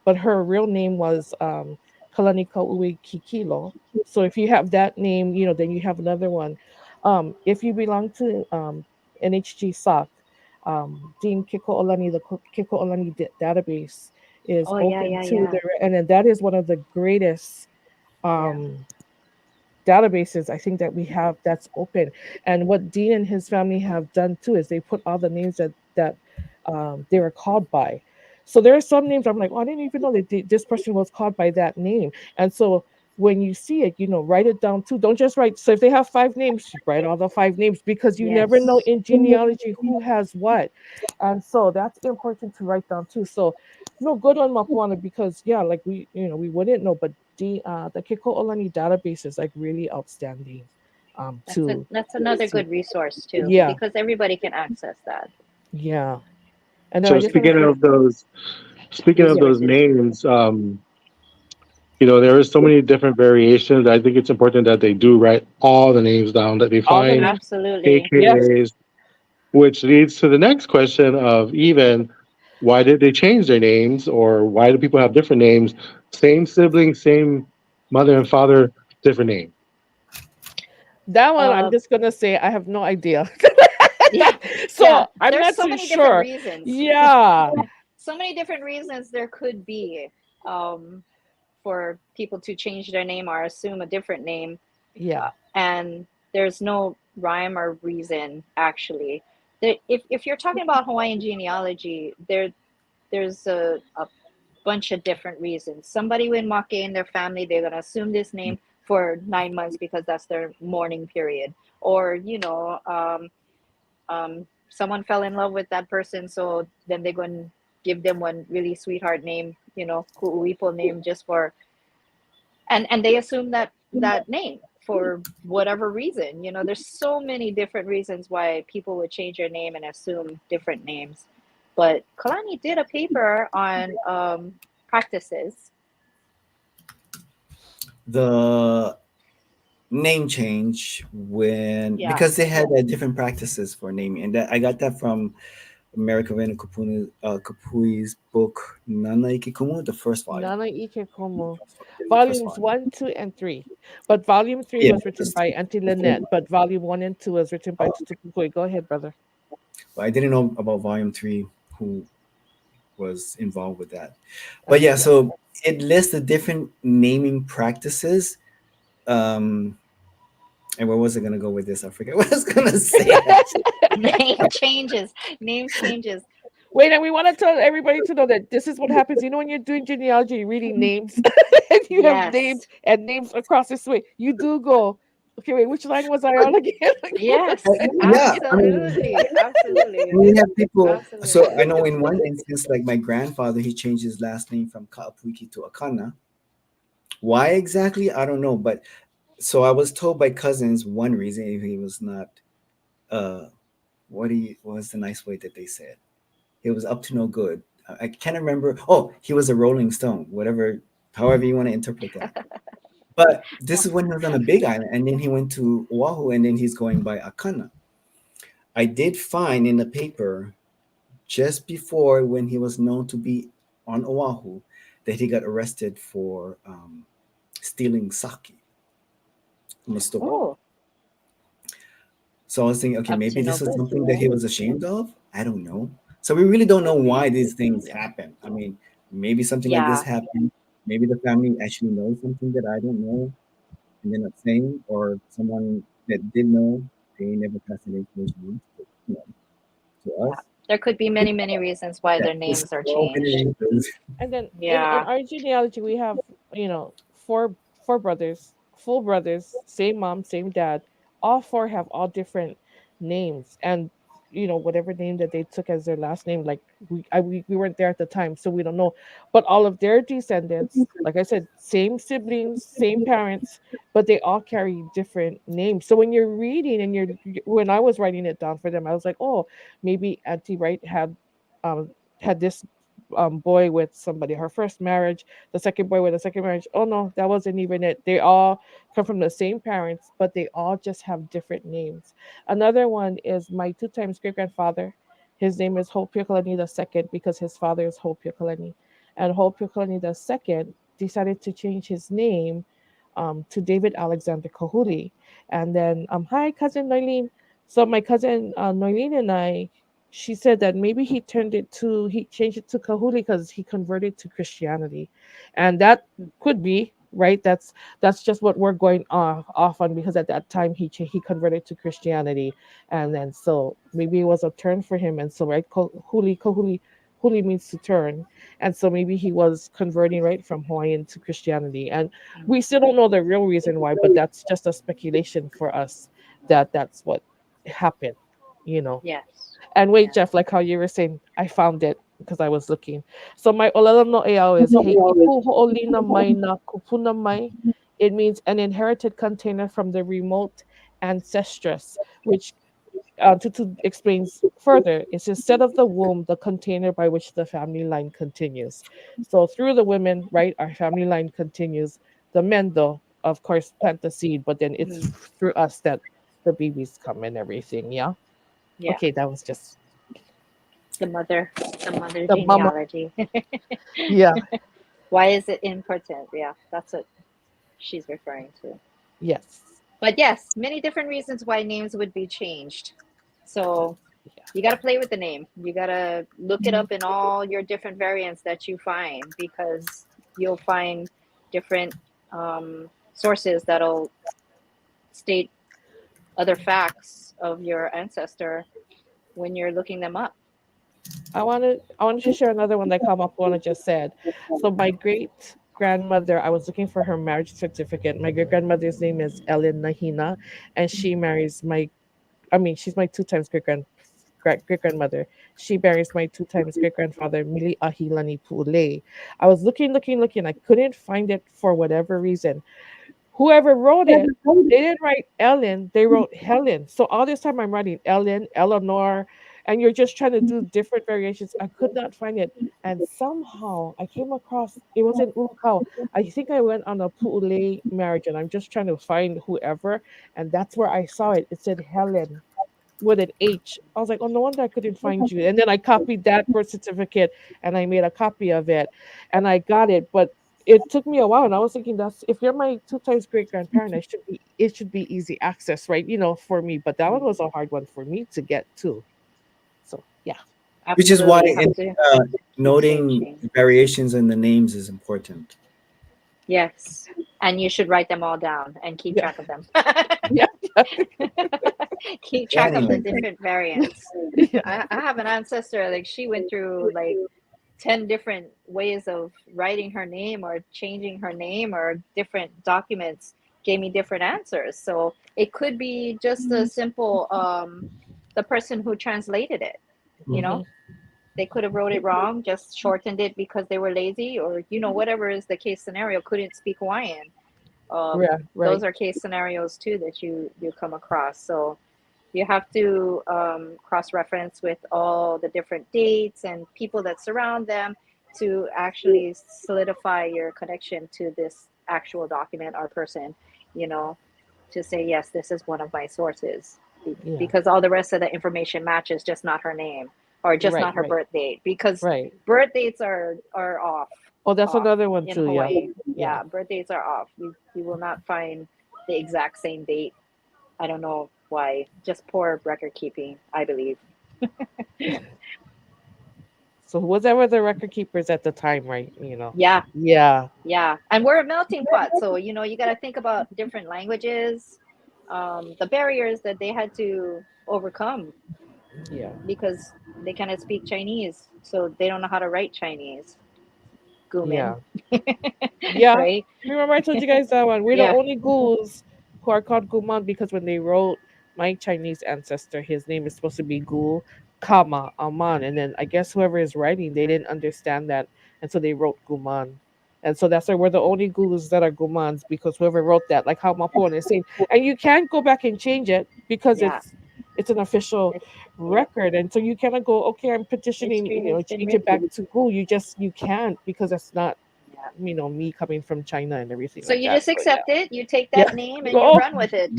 [SPEAKER 3] but her real name was Kalani Kikilo. So if you have that name, then you have another one. If you belong to NHG SOC, Dean Kiko Olani, the Kiko Olani database is
[SPEAKER 5] Oh yeah,
[SPEAKER 3] open
[SPEAKER 5] yeah,
[SPEAKER 3] to
[SPEAKER 5] yeah,
[SPEAKER 3] the, and then that is one of the greatest
[SPEAKER 5] yeah,
[SPEAKER 3] um, databases I think that we have that's open. And what Dean and his family have done too is they put all the names that they were called by. So there are some names I'm like, oh, I didn't even know that this person was called by that name. And so when you see it, write it down too. Don't just write. So if they have 5 names, write all the 5 names, because you never know
[SPEAKER 5] Yes.
[SPEAKER 3] in genealogy who has what. And so that's important to write down too. So no, good on Mapuana, because yeah, like we wouldn't know, but the Kiko Olani database is like really outstanding. To
[SPEAKER 5] That's another
[SPEAKER 3] to
[SPEAKER 5] good resource too,
[SPEAKER 3] yeah,
[SPEAKER 5] because everybody can access that.
[SPEAKER 3] yeah. And then
[SPEAKER 4] So
[SPEAKER 3] I just want to say,
[SPEAKER 4] speaking of those
[SPEAKER 3] resources.
[SPEAKER 4] names, there is so many different variations. I think it's important that they do write all the names down that they
[SPEAKER 3] All the
[SPEAKER 4] find,
[SPEAKER 3] names.
[SPEAKER 5] Absolutely.
[SPEAKER 3] Yes.
[SPEAKER 4] AKAs, which leads to the next question of even why did they change their names, or why do people have different names? Same siblings, same mother and father, different name.
[SPEAKER 3] That one, I'm
[SPEAKER 5] Uh,
[SPEAKER 3] just gonna say I have no idea.
[SPEAKER 5] yeah, yeah.
[SPEAKER 3] So I'm
[SPEAKER 5] There's
[SPEAKER 3] not
[SPEAKER 5] so
[SPEAKER 3] too
[SPEAKER 5] many different
[SPEAKER 3] sure.
[SPEAKER 5] reasons.
[SPEAKER 3] Yeah,
[SPEAKER 5] So many different reasons there could be um, for people to change their name or assume a different name,
[SPEAKER 3] yeah.
[SPEAKER 5] and there's no rhyme or reason actually. If you're talking about Hawaiian genealogy, there's a bunch of different reasons. Somebody with Make in their family, they're gonna assume this name for 9 months because that's their mourning period, or someone fell in love with that person, so then they're going to give them one really sweetheart name, Ku'uipo name, just for, and they assume that name for whatever reason. There's so many different reasons why people would change their name and assume different names. But Kalani did a paper on practices.
[SPEAKER 6] The name change when
[SPEAKER 5] Yeah.
[SPEAKER 6] because they had different practices for naming, and I got that from America Vena Kapui's book Nana Ikikumu, the first volume.
[SPEAKER 3] Nana Ike Como.
[SPEAKER 6] The first
[SPEAKER 3] Volumes
[SPEAKER 6] volume.
[SPEAKER 3] 1, 2, and 3. But volume 3
[SPEAKER 6] Yeah.
[SPEAKER 3] was written by Auntie Lynette, but volume 1 and 2 was written by Tutu Pukui. Go ahead, brother.
[SPEAKER 6] But I didn't know about volume 3 who was involved with that. But
[SPEAKER 3] Okay,
[SPEAKER 6] yeah,
[SPEAKER 3] yeah.
[SPEAKER 6] so it lists the different naming practices. Um, and where was I gonna go with this? I forget what I was gonna say. Actually.
[SPEAKER 5] Name changes. Name changes.
[SPEAKER 3] Wait, and we want to tell everybody to know that this is what happens. When you're doing genealogy, you're reading names, and you have names
[SPEAKER 5] Yes.
[SPEAKER 3] and names across this way. You do go, okay, wait, which line was I on again?
[SPEAKER 5] Yes.
[SPEAKER 6] Yeah, I mean,
[SPEAKER 5] Absolutely. Absolutely.
[SPEAKER 6] we have people. So
[SPEAKER 5] Absolutely.
[SPEAKER 6] I know in one instance, like my grandfather, he changed his last name from Ka'apuiki to Akana. Why exactly? I don't know. But so I was told by cousins one reason he was not. Uh, what was the nice way that they said? He was up to no good. I can't remember. Oh, he was a Rolling Stone. Whatever, however you want to interpret that. But this is when he was on a big island, and then he went to Oahu, and then he's going by Akana. I did find in the paper just before when he was known to be on Oahu that he got arrested for stealing sake from a store.
[SPEAKER 5] Oh,
[SPEAKER 6] So I was thinking, okay,
[SPEAKER 5] up to
[SPEAKER 6] maybe
[SPEAKER 5] no
[SPEAKER 6] this is
[SPEAKER 5] good.
[SPEAKER 6] something that he was ashamed of. I don't know. So we really don't know
[SPEAKER 5] Could be.
[SPEAKER 6] why these things happen. I mean, maybe something like this
[SPEAKER 5] Yeah.
[SPEAKER 6] happened. Maybe the family actually knows something that I don't know and they're not saying, or someone that did know, they never passed the information on to
[SPEAKER 5] Yeah.
[SPEAKER 6] us.
[SPEAKER 5] There could be many, many reasons why
[SPEAKER 6] Yeah,
[SPEAKER 5] their
[SPEAKER 6] there's
[SPEAKER 5] names are
[SPEAKER 6] so
[SPEAKER 5] changed.
[SPEAKER 6] many reasons.
[SPEAKER 3] And then in
[SPEAKER 5] Yeah.
[SPEAKER 3] our genealogy, we have, four brothers, full brothers, same mom, same dad. All four have all different names, and whatever name that they took as their last name, like we weren't there at the time, so we don't know. But all of their descendants, like I said, same siblings, same parents, but they all carry different names. So when you're reading and when I was writing it down for them, I was like, oh, maybe Auntie Wright um had this boy with somebody, her first marriage, the second boy with a second marriage. Oh no, that wasn't even it. They all come from the same parents, but they all just have different names. Another one is my 2 times great grandfather. His name is Hope Piokalani the second because his father is Hope Piokalani. And Hope Piokalani the second decided to change his name to David Alexander Kahuli. And then, hi, cousin Noelene. So my cousin Noelene and I, she said that maybe he changed it to Kahuli because he converted to Christianity, and that could be right. That's just what we're going off on, because at that time he converted to Christianity, and then so maybe it was a turn for him, and so right, Kahuli huli means to turn, and so maybe he was converting right from Hawaiian to Christianity, and we still don't know the real reason why, but that's just a speculation for us that that's what happened, you know.
[SPEAKER 5] Yes.
[SPEAKER 3] And wait,
[SPEAKER 5] Yeah.
[SPEAKER 3] Jeff, like how you were saying, I found it because I was looking. So my olelo no eao is heikipu ho'olina mai na kupuna mai. It means an inherited container from the remote ancestress, which to explains further, it's instead of the womb, the container by which the family line continues. So through the women, right, our family line continues. The men, though, of course, plant the seed, but then it's
[SPEAKER 5] Mm.
[SPEAKER 3] through us that the babies come and everything. Yeah.
[SPEAKER 5] Yeah.
[SPEAKER 3] Okay, that was just
[SPEAKER 5] The mother
[SPEAKER 3] the mama.
[SPEAKER 5] genealogy.
[SPEAKER 3] Yeah.
[SPEAKER 5] Why is it important? Yeah, that's what she's referring to.
[SPEAKER 3] Yes.
[SPEAKER 5] But yes, many different reasons why names would be changed. So
[SPEAKER 3] Yeah.
[SPEAKER 5] you got to play with the name. You got to look it up in all your different variants that you find, because you'll find different sources that'll state other facts of your ancestor when you're looking them up.
[SPEAKER 3] I wanted to share another one that Mapuana just said. So my great grandmother, I was looking for her marriage certificate. My great grandmother's name is Ellen Nahina, and she marries she's my two times great grandmother. She marries my two times great grandfather, Mili Ahilani Pule. I was looking. I couldn't find it for whatever reason. Whoever wrote it, they didn't write Ellen, they wrote Helen. So all this time I'm writing Ellen, Eleanor, and you're just trying to do different variations. I could not find it. And somehow I came across it was in Ulukau. I think I went on a Pu'ule marriage and I'm just trying to find whoever. And that's where I saw it. It said Helen with an H. I was like, oh, no wonder I couldn't find you. And then I copied that birth certificate and I made a copy of it and I got it. But it took me a while and I was thinking that's if you're my two times great grandparent, it should be easy access, right? For me. But that one was a hard one for me to get to. So yeah.
[SPEAKER 6] Which is why
[SPEAKER 5] Absolutely. You have to
[SPEAKER 6] uh,
[SPEAKER 5] keep
[SPEAKER 6] noting
[SPEAKER 5] searching.
[SPEAKER 6] variations in the names is important.
[SPEAKER 5] Yes. And you should write them all down and keep
[SPEAKER 3] Yeah.
[SPEAKER 5] track of them.
[SPEAKER 3] Yeah.
[SPEAKER 5] Keep track of the
[SPEAKER 6] Anyway,
[SPEAKER 5] different variants.
[SPEAKER 3] Yeah.
[SPEAKER 5] I have an ancestor, like she went through like 10 different ways of writing her name or changing her name, or different documents gave me different answers. So it could be just a simple the person who translated it, you
[SPEAKER 3] Hmm.
[SPEAKER 5] know, they could have wrote it wrong, just shortened it because they were lazy, or whatever is the case scenario, couldn't speak Hawaiian.
[SPEAKER 3] Yeah.
[SPEAKER 5] Those
[SPEAKER 3] Right.
[SPEAKER 5] are case scenarios too that you come across. So you have to cross-reference with all the different dates and people that surround them to actually solidify your connection to this actual document or person, you know, to say, yes, this is one of my sources,
[SPEAKER 3] Yeah.
[SPEAKER 5] because all the rest of the information matches, just not her name or just
[SPEAKER 3] Right.
[SPEAKER 5] not her
[SPEAKER 3] Right.
[SPEAKER 5] birth date, because
[SPEAKER 3] Right.
[SPEAKER 5] birth dates are
[SPEAKER 3] Oh, that's
[SPEAKER 5] off
[SPEAKER 3] another one
[SPEAKER 5] in
[SPEAKER 3] too. Yeah.
[SPEAKER 5] Hawaii.
[SPEAKER 3] Yeah.
[SPEAKER 5] Yeah, birth dates are off. You will not find the exact same date. I don't know why. Just poor record keeping, I believe.
[SPEAKER 3] So whatever the record keepers at the time, right?
[SPEAKER 5] Yeah,
[SPEAKER 3] Yeah.
[SPEAKER 5] yeah. And we're a melting pot. So, you got to think about different languages, the barriers that they had to overcome
[SPEAKER 3] Yeah.
[SPEAKER 5] because they cannot speak Chinese. So they don't know how to write Chinese. Gumin,
[SPEAKER 3] Yeah. Yeah.
[SPEAKER 5] right?
[SPEAKER 3] Remember I told you guys that one. We're the
[SPEAKER 5] Yeah,
[SPEAKER 3] only ghouls who are called Guman because when they wrote my Chinese ancestor, his name is supposed to be Gu, comma, Aman. And then I guess whoever is writing, they didn't understand that. And so they wrote Guman. And so that's why we're the only ghouls that are Gumans because whoever wrote that, like how Mapuana is saying. And you can't go back and change it because
[SPEAKER 5] yeah.
[SPEAKER 3] it's an official
[SPEAKER 5] It's, yep.
[SPEAKER 3] record. And so you cannot go, okay, I'm petitioning,
[SPEAKER 5] History has been
[SPEAKER 3] change it back
[SPEAKER 5] written.
[SPEAKER 3] to Gu. You can't because that's not
[SPEAKER 5] Yeah.
[SPEAKER 3] me coming from China and everything
[SPEAKER 5] So
[SPEAKER 3] like
[SPEAKER 5] you
[SPEAKER 3] that.
[SPEAKER 5] just
[SPEAKER 3] So yeah,
[SPEAKER 5] accept it, you take
[SPEAKER 3] yeah.
[SPEAKER 5] that name
[SPEAKER 3] We
[SPEAKER 5] and
[SPEAKER 3] go,
[SPEAKER 5] you
[SPEAKER 3] oh,
[SPEAKER 5] run with it.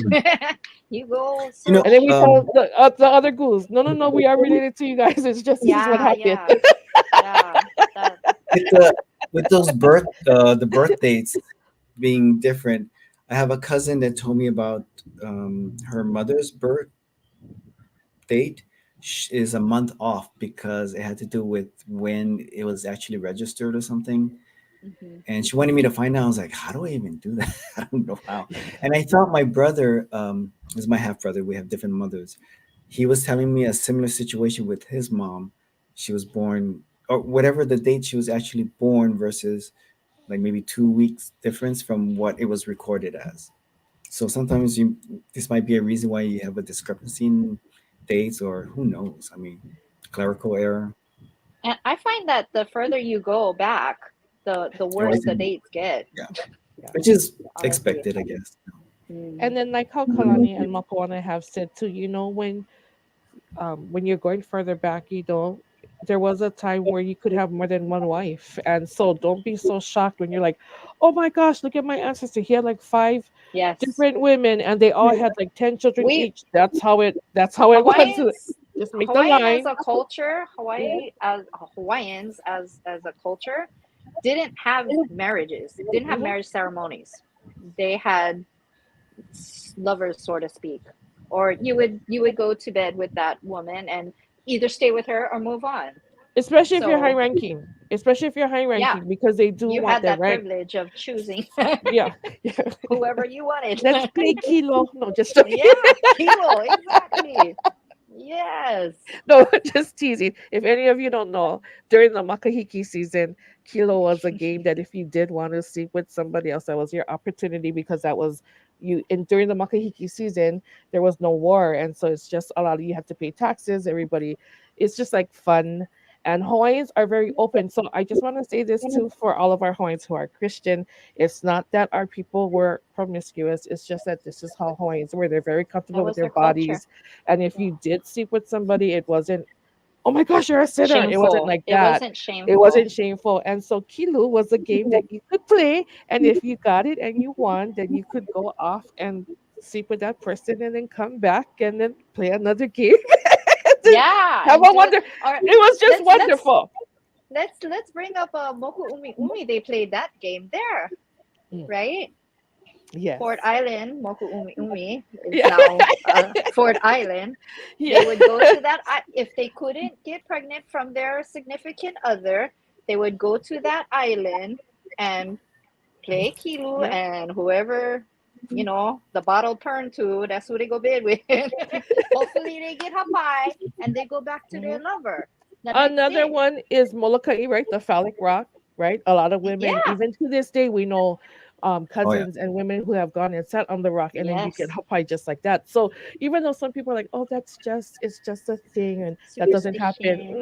[SPEAKER 5] You go
[SPEAKER 6] you know,
[SPEAKER 3] and then
[SPEAKER 5] search.
[SPEAKER 3] we tell the other ghouls, no, we are related to you guys. It's just this is what
[SPEAKER 5] Yeah,
[SPEAKER 3] happened.
[SPEAKER 5] yeah, yeah. That,
[SPEAKER 6] with those the birth dates being different. I have a cousin that told me about her mother's birth date is a month off because it had to do with when it was actually registered or something.
[SPEAKER 5] mhm.
[SPEAKER 6] And she wanted me to find out. I was like, how do I even do that? I don't know how. And I thought my brother is my half brother. We have different mothers. He was telling me a similar situation with his mom. She was born or whatever the date she was actually born versus like maybe 2 weeks difference from what it was recorded as. So sometimes this might be a reason why you have a discrepancy in dates, or who knows? I mean, clerical error.
[SPEAKER 5] And I find that the further you go back, the worse the dates get.
[SPEAKER 6] Yeah,
[SPEAKER 3] Yeah.
[SPEAKER 6] which is
[SPEAKER 5] Honestly.
[SPEAKER 6] expected, I guess.
[SPEAKER 3] And then like how Kalani and Mapuana have said too, when you're going further back, there was a time where you could have more than one wife. And so don't be so shocked when you're like, oh my gosh, look at my ancestor. He had like 5
[SPEAKER 5] Yes.
[SPEAKER 3] different women and they all had like 10 children
[SPEAKER 5] We-
[SPEAKER 3] each. That's how it was. Just make the
[SPEAKER 5] Hawaiian
[SPEAKER 3] line.
[SPEAKER 5] as a culture, Hawaiians as a culture didn't have marriages, didn't have marriage ceremonies. They had lovers, so to speak, or you would go to bed with that woman and either stay with her or move on.
[SPEAKER 3] Especially if you're
[SPEAKER 5] So-
[SPEAKER 3] high ranking. Because they do
[SPEAKER 5] You
[SPEAKER 3] want
[SPEAKER 5] had
[SPEAKER 3] their
[SPEAKER 5] that
[SPEAKER 3] rank.
[SPEAKER 5] privilege of choosing
[SPEAKER 3] Yeah.
[SPEAKER 5] whoever you wanted.
[SPEAKER 3] Let's play kilo. No, just joking.
[SPEAKER 5] Yeah, kilo, exactly. Yes.
[SPEAKER 3] No, just teasing. If any of you don't know, during the Makahiki season, Kilo was a game that if you did want to sleep with somebody else, that was your opportunity, because that was you. And during the Makahiki season, there was no war, and so it's just a lot of you have to pay taxes. Everybody, it's just like fun. And Hawaiians are very open. So I just want to say this too for all of our Hawaiians who are Christian. It's not that our people were promiscuous. It's just that this is how Hawaiians were. They're very comfortable with
[SPEAKER 5] was
[SPEAKER 3] their
[SPEAKER 5] their culture.
[SPEAKER 3] bodies. And if you did sleep with somebody, it wasn't, oh my gosh, you're a sinner. It
[SPEAKER 5] Shameful.
[SPEAKER 3] wasn't like
[SPEAKER 5] It
[SPEAKER 3] that.
[SPEAKER 5] wasn't shameful.
[SPEAKER 3] It wasn't shameful. And so Kilu was a game that you could play. And if you got it and you won, then you could go off and sleep with that person and then come back and then play another game.
[SPEAKER 5] Yeah.
[SPEAKER 3] Have a wonder. It was just wonderful.
[SPEAKER 5] Let's bring up Moku Umi Umi. They played that game there, right?
[SPEAKER 3] Yes.
[SPEAKER 5] Fort Island, Moku Umi Umi is
[SPEAKER 3] Yeah.
[SPEAKER 5] now Fort Island.
[SPEAKER 3] Yeah.
[SPEAKER 5] They would go to that if they couldn't get pregnant from their significant other, they would go to that island and play kilu, and whoever the bottle turned to, that's who they go bed with. Hopefully they get hapai and they go back to their lover.
[SPEAKER 3] Another one is Molokai, right? The phallic rock, right? A lot of women, even to this day, we know cousins and women who have gone and sat on the rock, and then you get hapai just like that. So even though some people are like, oh, it's just a thing and that doesn't happen.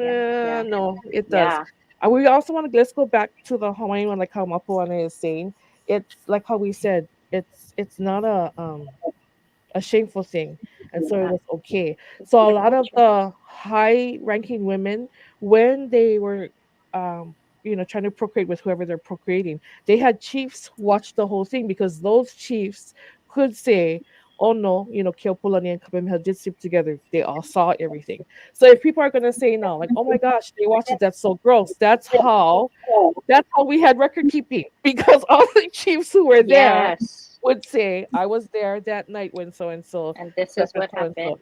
[SPEAKER 3] No, it does. And we also let's go back to the Hawaiian one, like how Mapuana is saying. It's like how we said, it's not a shameful thing, and so it was okay. So a lot of the high ranking women, when they were trying to procreate with whoever they're procreating, they had chiefs watch the whole thing, because those chiefs could say, oh no, Keopulani and Kamehameha did sleep together. They all saw everything. So if people are gonna say now, like, oh my gosh, they watched it, that's so gross, that's how we had record keeping, because all the chiefs who were there would say, I was there that night when so and so,
[SPEAKER 5] and this is what happened.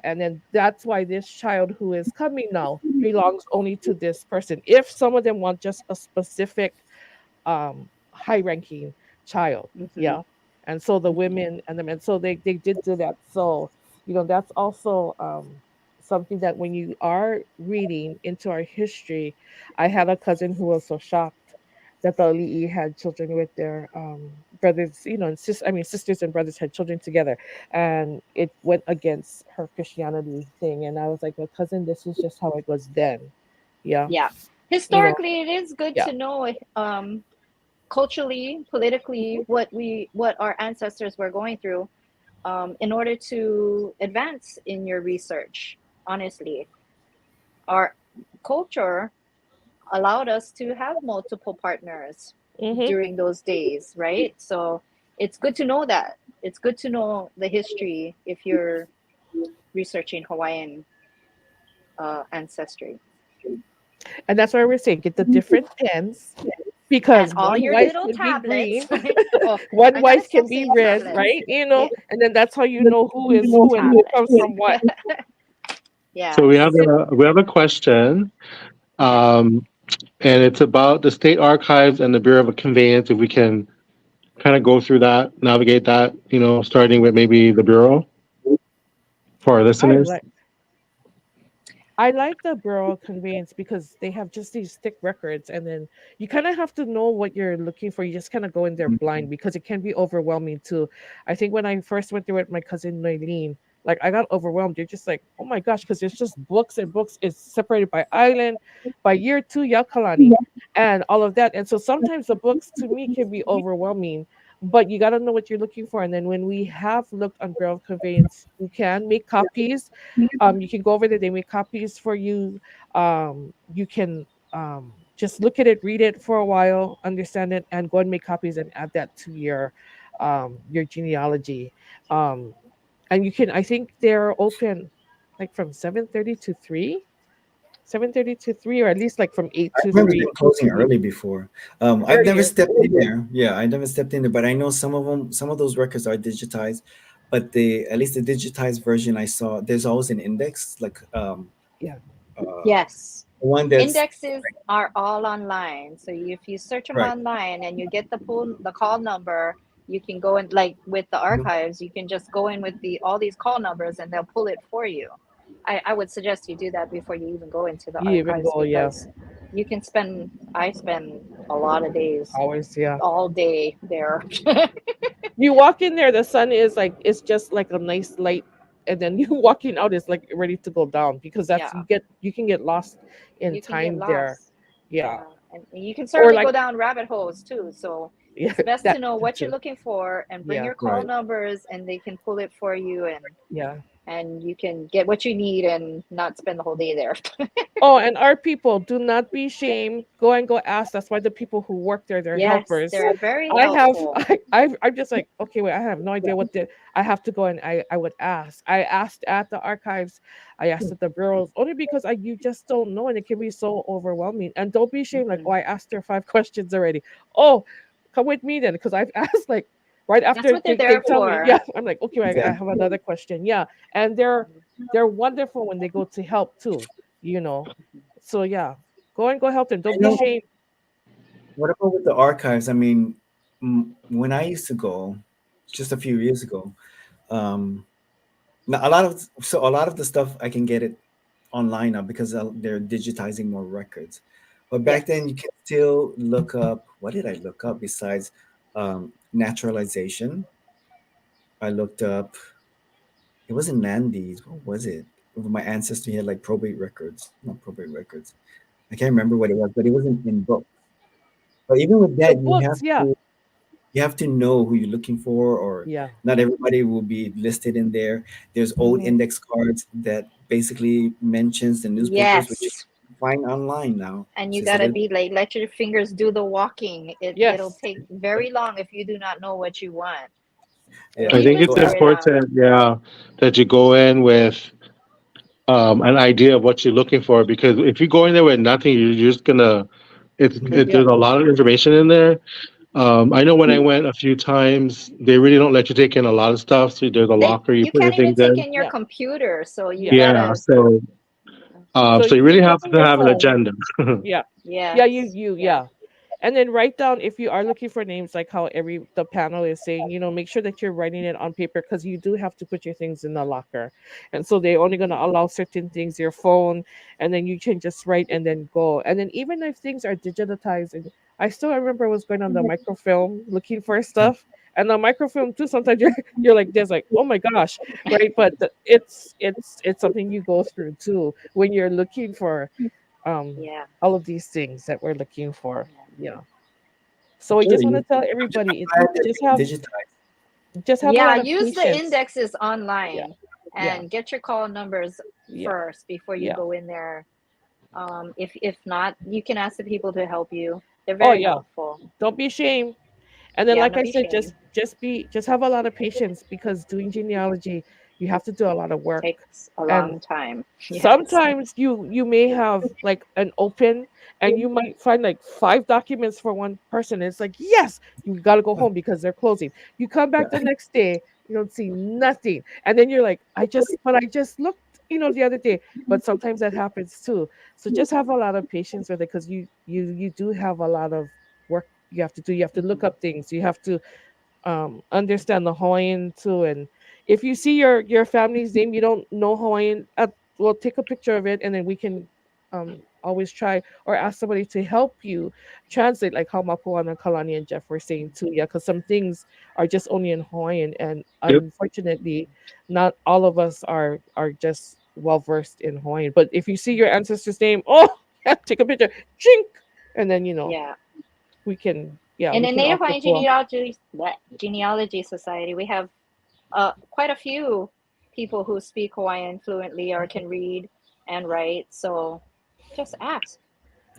[SPEAKER 3] And then that's why this child who is coming now belongs only to this person. If some of them want just a specific high ranking child, and so the women and so they did do that. So that's also something that when you are reading into our history, I had a cousin who was so shocked that the Ali'i had children with their brothers, and sisters and brothers had children together, and it went against her Christianity thing. And I was like, well, cousin, this is just how it was then.
[SPEAKER 5] Historically, it is good to know culturally, politically, what our ancestors were going through, in order to advance in your research. Honestly, our culture allowed us to have multiple partners during those days, right? So it's good to know that. It's good to know the history if you're researching Hawaiian ancestry.
[SPEAKER 3] And that's why we're saying get the different pens, because
[SPEAKER 5] and all
[SPEAKER 3] one
[SPEAKER 5] your
[SPEAKER 3] wife
[SPEAKER 5] little
[SPEAKER 3] can
[SPEAKER 5] tablets.
[SPEAKER 3] be green, one wife can be red,
[SPEAKER 5] tablets.
[SPEAKER 3] right? And then that's how you know who is who and who comes from what.
[SPEAKER 4] So we have a question, and it's about the state archives and the Bureau of Conveyance. If we can kind of go through that, navigate that, starting with maybe the Bureau for our listeners.
[SPEAKER 3] I like the borough conveyance because they have just these thick records, and then you kind of have to know what you're looking for. You just kind of go in there
[SPEAKER 6] Mhm.
[SPEAKER 3] blind because it can be overwhelming too. I think when I first went through it with my cousin Nylene, like I got overwhelmed. You're just like, oh my gosh, because there's just books and books. It's separated by island, by year two Yakalani, and all of that. And so sometimes the books to me can be overwhelming, but you got to know what you're looking for. And then when we have looked on Braille conveyance, you can make copies. You can go over there, they make copies for you. You can just look at it, read it for a while, understand it, and go and make copies and add that to your genealogy. um and you can, I think they're open like from 7:30 to 3, 7:30 to 3, or at least like from 8
[SPEAKER 6] I
[SPEAKER 3] to
[SPEAKER 6] remember
[SPEAKER 3] 3.
[SPEAKER 6] them closing early before. I've never
[SPEAKER 3] Earlier.
[SPEAKER 6] stepped in there. Yeah, I never stepped in there, but I know some of them. Some of those records are digitized, but the at least the digitized version I saw, there's always an index, like
[SPEAKER 3] Yeah.
[SPEAKER 5] Yes.
[SPEAKER 6] one that's
[SPEAKER 5] Indexes are all online. So if you search them
[SPEAKER 6] right.
[SPEAKER 5] online and you get the call number, you can go in, like with the
[SPEAKER 6] Mhm.
[SPEAKER 5] archives, you can just go in with the all these call numbers and they'll pull it for you. I would suggest you do that before you even go into the
[SPEAKER 3] You even
[SPEAKER 5] archives,
[SPEAKER 3] go, yeah.
[SPEAKER 5] because you can spend I spend a lot of days
[SPEAKER 3] Hours, yeah.
[SPEAKER 5] all day there.
[SPEAKER 3] You walk in there, the sun is like, it's just like a nice light, and then you walking out is like ready to go down because that's,
[SPEAKER 5] Yeah,
[SPEAKER 3] you can get lost in
[SPEAKER 5] you can get
[SPEAKER 3] time there.
[SPEAKER 5] lost.
[SPEAKER 3] Yeah.
[SPEAKER 5] Yeah, and you can
[SPEAKER 3] Or
[SPEAKER 5] certainly
[SPEAKER 3] like,
[SPEAKER 5] go down rabbit holes too. So
[SPEAKER 3] yeah,
[SPEAKER 5] it's best to
[SPEAKER 3] that
[SPEAKER 5] know what you're
[SPEAKER 3] too.
[SPEAKER 5] looking for and bring
[SPEAKER 3] Yeah.
[SPEAKER 5] your call
[SPEAKER 6] Right.
[SPEAKER 5] numbers, and they can pull it for you,
[SPEAKER 3] Yeah.
[SPEAKER 5] and you can get what you need and not spend the whole day there.
[SPEAKER 3] Oh, and our people, do not be ashamed. Go and go ask. That's why the people who work there, they're
[SPEAKER 5] Yes,
[SPEAKER 3] helpers.
[SPEAKER 5] they're very
[SPEAKER 3] I have,
[SPEAKER 5] helpful.
[SPEAKER 3] I'm just like, okay, wait, I have no idea what the, I have to go, and I would ask. I asked at the archives, I asked at the bureaus, only because you just don't know, and it can be so overwhelming. And don't be ashamed, like,
[SPEAKER 5] Mhm.
[SPEAKER 3] oh, I asked her 5 questions already. Oh, come with me then, because I've asked like right
[SPEAKER 5] That's
[SPEAKER 3] after
[SPEAKER 5] what they're
[SPEAKER 3] they
[SPEAKER 5] there
[SPEAKER 3] tell me,
[SPEAKER 5] for.
[SPEAKER 3] yeah, I'm like, okay, I have
[SPEAKER 6] Exactly.
[SPEAKER 3] another question, yeah, and they're wonderful when they go to help too, you know. So yeah, go help them.
[SPEAKER 6] I
[SPEAKER 3] Don't be
[SPEAKER 6] know.
[SPEAKER 3] ashamed.
[SPEAKER 6] What about with the archives? I mean, when I used to go, just a few years ago, um, now a lot of the stuff I can get it online now because they're digitizing more records. But back then,
[SPEAKER 3] Yes.
[SPEAKER 6] you can still look up. What did I look up besides naturalization? I looked up. It wasn't Nandy's. What was it? My ancestry had like probate records, not probate records. I can't remember what it was, but it wasn't in book. But even with
[SPEAKER 3] The
[SPEAKER 6] that,
[SPEAKER 3] books, yeah.
[SPEAKER 6] you have to know who you're looking for, or
[SPEAKER 3] Yeah.
[SPEAKER 6] not everybody will be listed in there. There's old
[SPEAKER 3] Hmm.
[SPEAKER 6] index cards that basically mentions the newspapers, which you
[SPEAKER 5] Yes.
[SPEAKER 6] can find online now.
[SPEAKER 5] And
[SPEAKER 6] So
[SPEAKER 5] you
[SPEAKER 6] it's a
[SPEAKER 5] gotta
[SPEAKER 6] little
[SPEAKER 5] be like, let your fingers do the walking. It'll
[SPEAKER 3] Yes.
[SPEAKER 5] take very long if you do not know what you want.
[SPEAKER 6] yeah.
[SPEAKER 4] I think
[SPEAKER 5] Even
[SPEAKER 4] it's
[SPEAKER 6] Go ask.
[SPEAKER 5] very long.
[SPEAKER 4] important, yeah, that you go in with an idea of what you're looking for, because if you go in there with nothing, you're just gonna
[SPEAKER 3] Yeah.
[SPEAKER 4] there's a lot of information in there. I know when I went a few times, they really don't let you take in a lot of stuff. So there's a
[SPEAKER 5] They
[SPEAKER 4] locker, you
[SPEAKER 5] You
[SPEAKER 4] put your
[SPEAKER 5] can't even
[SPEAKER 4] things
[SPEAKER 5] take
[SPEAKER 4] in.
[SPEAKER 5] in your
[SPEAKER 3] Yeah.
[SPEAKER 5] computer, so you
[SPEAKER 3] Yeah.
[SPEAKER 4] Yeah,
[SPEAKER 5] gotta.
[SPEAKER 4] so
[SPEAKER 3] So
[SPEAKER 4] so you
[SPEAKER 3] you
[SPEAKER 4] really have
[SPEAKER 3] just on
[SPEAKER 4] to
[SPEAKER 3] your
[SPEAKER 4] have an
[SPEAKER 3] phone.
[SPEAKER 4] agenda.
[SPEAKER 3] Yeah. Yeah,
[SPEAKER 5] Yes, yeah.
[SPEAKER 3] yeah. And then write down, if you are looking for names, like how every the panel is saying, make sure that you're writing it on paper, because you do have to put your things in the locker. And so they're only gonna allow certain things, your phone, and then you can just write and then go. And then even if things are digitized, and I still remember I was going on the microfilm looking for stuff. And the microfilm too, sometimes you're like, there's like, oh my gosh, right? But it's something you go through too when you're looking for
[SPEAKER 5] Yeah.
[SPEAKER 3] all of these things that we're looking for.
[SPEAKER 5] Yeah.
[SPEAKER 3] Yeah. So we
[SPEAKER 6] Sure.
[SPEAKER 3] just want to tell everybody,
[SPEAKER 6] I'm glad that
[SPEAKER 3] just
[SPEAKER 6] they
[SPEAKER 3] have
[SPEAKER 6] digitize.
[SPEAKER 3] a
[SPEAKER 5] Yeah,
[SPEAKER 3] lot of
[SPEAKER 5] use the
[SPEAKER 3] patience.
[SPEAKER 5] indexes
[SPEAKER 3] Yeah.
[SPEAKER 5] online
[SPEAKER 3] Yeah.
[SPEAKER 5] and get your call numbers
[SPEAKER 3] Yeah.
[SPEAKER 5] first before you
[SPEAKER 3] Yeah.
[SPEAKER 5] go in there. If not, you can ask the people to help you. They're
[SPEAKER 3] Oh
[SPEAKER 5] very
[SPEAKER 3] yeah.
[SPEAKER 5] helpful.
[SPEAKER 3] Don't be ashamed. And then,
[SPEAKER 5] Yeah,
[SPEAKER 3] like
[SPEAKER 5] don't
[SPEAKER 3] I
[SPEAKER 5] be
[SPEAKER 3] said,
[SPEAKER 5] ashamed.
[SPEAKER 3] just have a lot of patience, because doing genealogy, you have to do a lot of work.
[SPEAKER 5] Takes a
[SPEAKER 3] And
[SPEAKER 5] long time. Yes.
[SPEAKER 3] sometimes you may have like an open, and you might find like 5 documents for one person. It's like, yes, you got to go home because they're closing. You come back the next day, you don't see nothing, and then you're like, I just looked, the other day. But sometimes that happens too. So just have a lot of patience with it, because you do have a lot of work you have to do. You have to look up things. You have to understand the Hawaiian too. And if you see your family's name, you don't know Hawaiian, we'll take a picture of it, and then we can always try or ask somebody to help you translate, like how Mapuana, Kalani, and Jeff were saying too. Yeah, because some things are just only in Hawaiian, and
[SPEAKER 4] Yep.
[SPEAKER 3] unfortunately, not all of us are just well versed in Hawaiian. But if you see your ancestor's name, oh, take a picture, chink, and then
[SPEAKER 5] Yeah.
[SPEAKER 3] we can, yeah,
[SPEAKER 5] And
[SPEAKER 3] we
[SPEAKER 5] in
[SPEAKER 3] can
[SPEAKER 5] Native
[SPEAKER 3] also
[SPEAKER 5] Hawaiian
[SPEAKER 3] go.
[SPEAKER 5] Genealogy Society, we have quite a few people who speak Hawaiian fluently or can read and write. So just ask.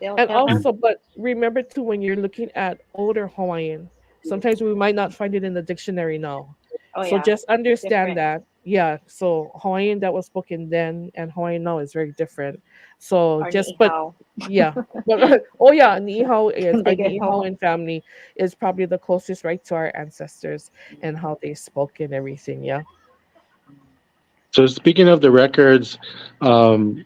[SPEAKER 3] And
[SPEAKER 5] They'll help
[SPEAKER 3] also,
[SPEAKER 5] you.
[SPEAKER 3] but remember too, when you're looking at older Hawaiian, sometimes we might not find it in the dictionary now.
[SPEAKER 5] Oh
[SPEAKER 3] So
[SPEAKER 5] yeah,
[SPEAKER 3] just understand
[SPEAKER 5] different.
[SPEAKER 3] that. Yeah. So Hawaiian that was spoken then and Hawaiian now is very different. So
[SPEAKER 5] Or
[SPEAKER 3] just,
[SPEAKER 5] ni
[SPEAKER 3] but
[SPEAKER 5] hao.
[SPEAKER 3] yeah. But oh yeah, Niihau is our
[SPEAKER 5] They get hao.
[SPEAKER 3] Niihau family is probably the closest right to our ancestors and how they spoke and everything. Yeah.
[SPEAKER 4] So speaking of the records, um,